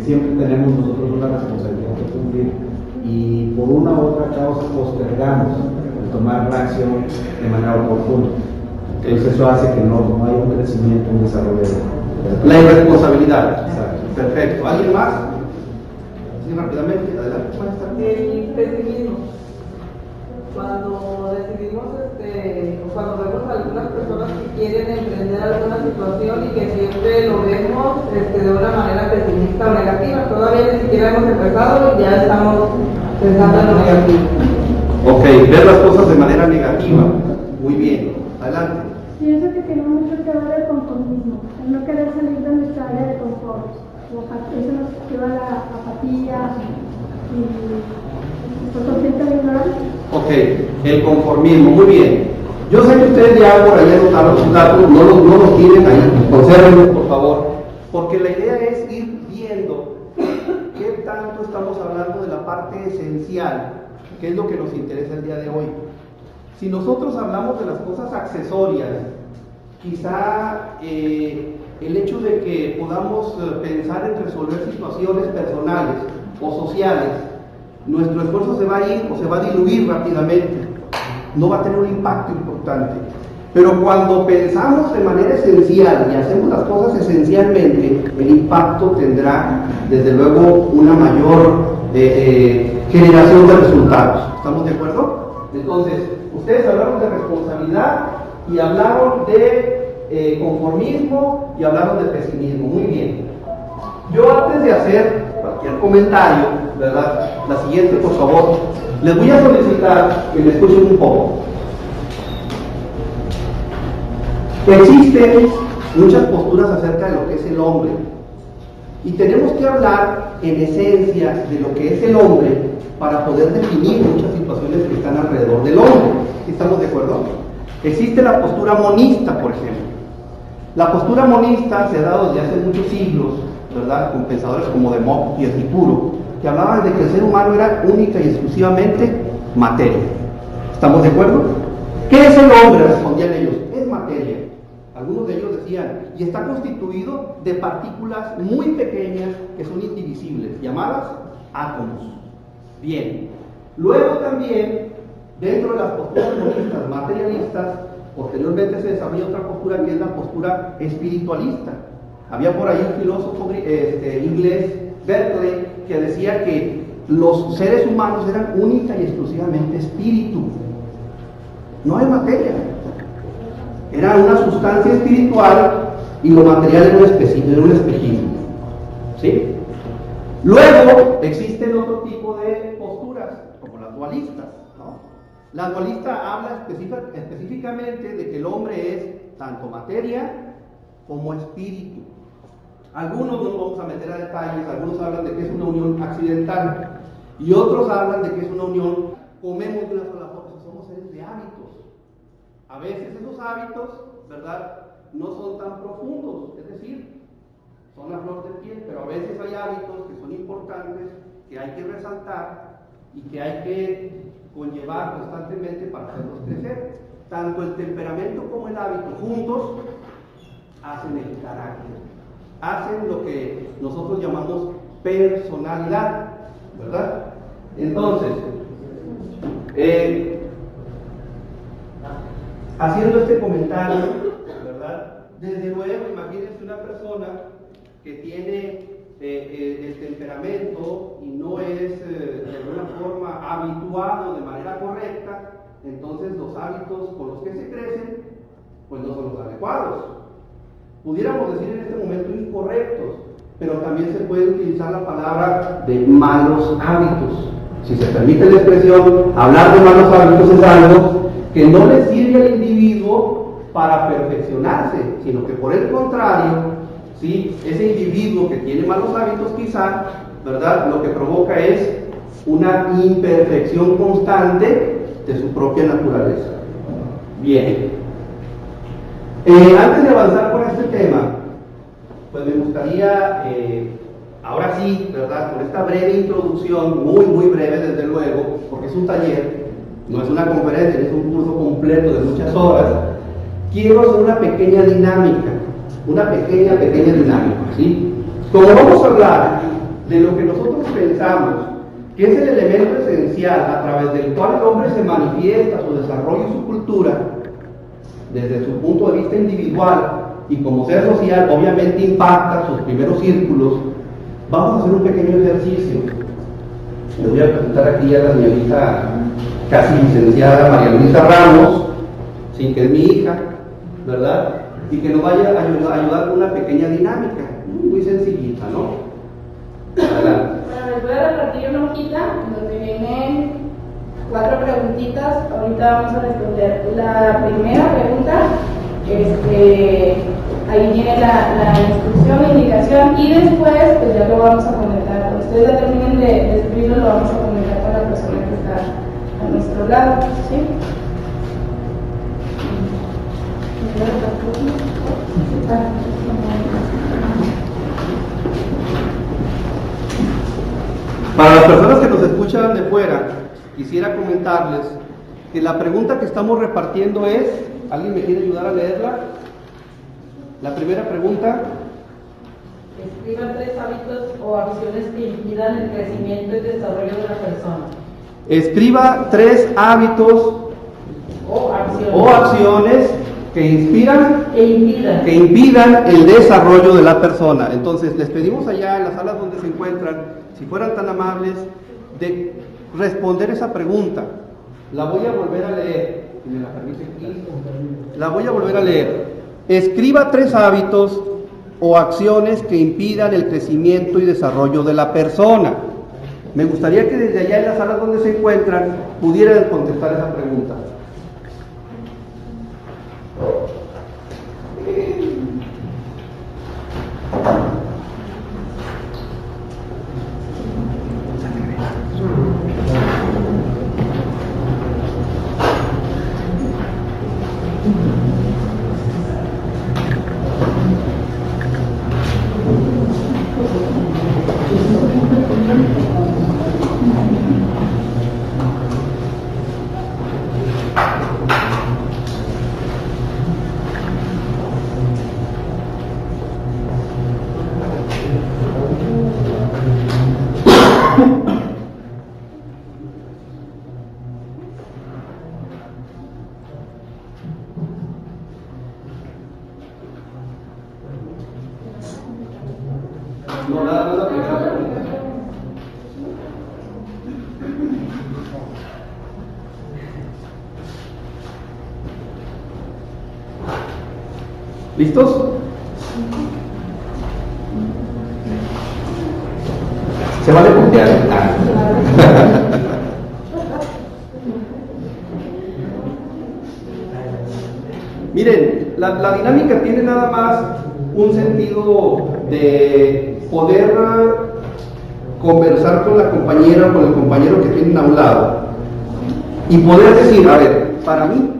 siempre tenemos nosotros una responsabilidad que cumplir y por una u otra causa postergamos el tomar la acción de manera oportuna. Entonces eso hace que no haya un crecimiento, un desarrollo. La irresponsabilidad. Exacto. Perfecto. ¿Alguien más? Sí, rápidamente, adelante. El pesimismo. Cuando decidimos, o cuando vemos a algunas personas que quieren emprender alguna situación y que siempre lo vemos de una manera pesimista o negativa, todavía ni siquiera hemos empezado y ya estamos pensando en lo negativo. Ok, ver las cosas de manera negativa. Muy bien. Adelante. Pienso que tiene mucho que ver el conformismo, el no querer salir de nuestra área de confort. Eso nos lleva a la apatía y por completo de ignorancia. Ok, el conformismo, muy bien. Yo sé que ustedes ya por ahí anotaron sus datos, no los tienen ahí, consérvenlos por favor, porque la idea es ir viendo qué tanto estamos hablando de la parte esencial, que es lo que nos interesa el día de hoy. Si nosotros hablamos de las cosas accesorias, quizá el hecho de que podamos pensar en resolver situaciones personales o sociales, nuestro esfuerzo se va a ir o se va a diluir rápidamente, no va a tener un impacto importante. Pero cuando pensamos de manera esencial y hacemos las cosas esencialmente, el impacto tendrá desde luego una mayor generación de resultados. ¿Estamos de acuerdo? Entonces, ustedes hablaron de responsabilidad y hablaron de conformismo y hablaron de pesimismo. Muy bien. Yo antes de hacer cualquier comentario, ¿verdad? La siguiente, por favor, les voy a solicitar que me escuchen un poco. Existen muchas posturas acerca de lo que es el hombre y tenemos que hablar en esencia de lo que es el hombre para poder definir muchas situaciones que están alrededor del hombre. ¿Estamos de acuerdo? Existe la postura monista, por ejemplo. La postura monista se ha dado desde hace muchos siglos, ¿verdad? Con pensadores como Demócrito y Epicuro, que hablaban de que el ser humano era única y exclusivamente materia. ¿Estamos de acuerdo? ¿Qué es el hombre?, respondían ellos. Es materia. Algunos de ellos decían, y está constituido de partículas muy pequeñas que son indivisibles, llamadas átomos. Bien. Luego también, dentro de las posturas monistas materialistas, posteriormente se desarrolla otra postura que es la postura espiritualista. Había por ahí un filósofo inglés, Berkeley, que decía que los seres humanos eran única y exclusivamente espíritu. No hay materia. Era una sustancia espiritual y lo material era un espejismo. ¿Sí? Luego existen otro tipo de posturas, como las dualistas, ¿no? La dualista habla específicamente de que el hombre es tanto materia como espíritu. Algunos no vamos a meter a detalles, algunos hablan de que es una unión accidental y otros hablan de que es una unión, comemos de una sola forma, somos seres de hábitos. A veces esos hábitos, ¿verdad?, no son tan profundos, es decir, son la flor de piel, pero a veces hay hábitos que son importantes, que hay que resaltar y que hay que conllevar constantemente para hacerlos crecer. Tanto el temperamento como el hábito juntos hacen el carácter, hacen lo que nosotros llamamos personalidad, ¿verdad? Entonces, haciendo este comentario, ¿verdad? Desde luego, imagínense una persona que tiene el temperamento y no es de alguna forma habituado de manera correcta, entonces los hábitos con los que se crecen, pues no son los adecuados. Pudiéramos decir en este momento incorrectos, pero también se puede utilizar la palabra de malos hábitos. Si se permite la expresión, hablar de malos hábitos es algo que no le sirve al individuo para perfeccionarse, sino que por el contrario, ¿sí?, ese individuo que tiene malos hábitos quizá, ¿verdad?, lo que provoca es una imperfección constante de su propia naturaleza. Bien. Antes de avanzar con este tema, pues me gustaría, ahora sí, ¿verdad? Con esta breve introducción, muy breve desde luego, porque es un taller, no es una conferencia, es un curso completo de muchas horas, quiero hacer una pequeña dinámica, ¿sí? Como vamos a hablar de lo que nosotros pensamos que es el elemento esencial a través del cual el hombre se manifiesta su desarrollo y su cultura, desde su punto de vista individual y como ser social, obviamente impacta sus primeros círculos, vamos a hacer un pequeño ejercicio. Les voy a presentar aquí a la señorita casi licenciada María Luisa Ramos, sí, que es mi hija, ¿verdad? Y que nos vaya a ayudar con una pequeña dinámica, muy sencillita, ¿no? Adelante. Bueno, les voy a repartir una hojita donde vienen 4 preguntitas. Ahorita vamos a responder la primera pregunta. Ahí viene la instrucción, la indicación, y después pues ya lo vamos a comentar. Cuando ustedes ya terminen de escribirlo, lo vamos a comentar con la persona que está a nuestro lado, ¿sí? Para las personas que nos escuchan de fuera, quisiera comentarles que la pregunta que estamos repartiendo es, ¿alguien me quiere ayudar a leerla? La primera pregunta. Escriba 3 hábitos o acciones que impidan el crecimiento y desarrollo de la persona. Escriba 3 hábitos o acciones que inspiran que impidan el desarrollo de la persona. Entonces, les pedimos allá en las salas donde se encuentran, si fueran tan amables, de responder esa pregunta. La voy a volver a leer, si me la permite. La voy a volver a leer. Escriba 3 hábitos o acciones que impidan el crecimiento y desarrollo de la persona. Me gustaría que desde allá en las salas donde se encuentran pudieran contestar esa pregunta. No, nada más la primera pregunta. ¿Listos? Se vale puntear. Miren, la dinámica tiene nada más un sentido de poder conversar con la compañera o con el compañero que tienen a un lado y poder decir, a ver, para mí,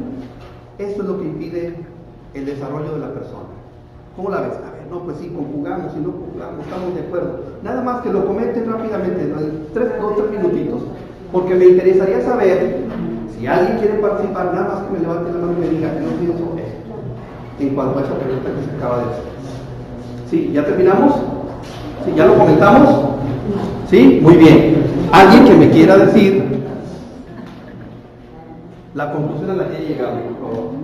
esto es lo que impide el desarrollo de la persona. ¿Cómo la ves? A ver, no, pues sí, conjugamos, si no conjugamos, estamos de acuerdo. Nada más que lo comenten rápidamente, en 3 minutitos, porque me interesaría saber si alguien quiere participar, nada más que me levante la mano y me diga, yo pienso esto, en cuanto a esa pregunta que se acaba de hacer. ¿Sí? ¿Ya terminamos? ¿Sí? ¿Ya lo comentamos? ¿Sí? Muy bien. ¿Alguien que me quiera decir la conclusión a la que he llegado, por favor?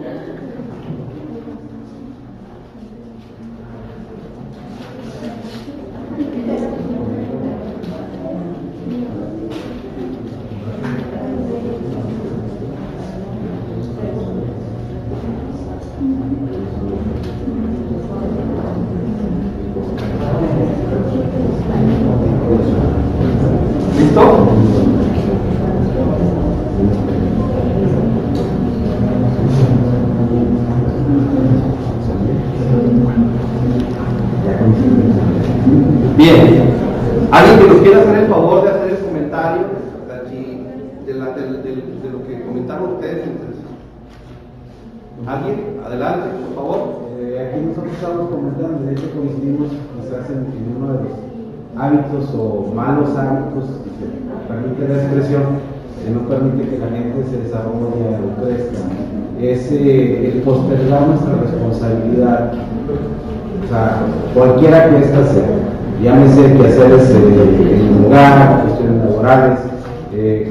¿Listo? Bien. ¿Alguien que nos quiera hacer el favor de hacer el comentario de lo que comentaron ustedes? ¿Alguien? Adelante, por favor. aquí nosotros estamos comentando, de hecho coincidimos quizás en uno de los hábitos o malos hábitos que permite la expresión, que no permite que la gente se desarrolle o crezca, es el postergar nuestra responsabilidad. O sea, cualquiera que ésta sea, llámese quehaceres en el hogar, cuestiones laborales, cuestiones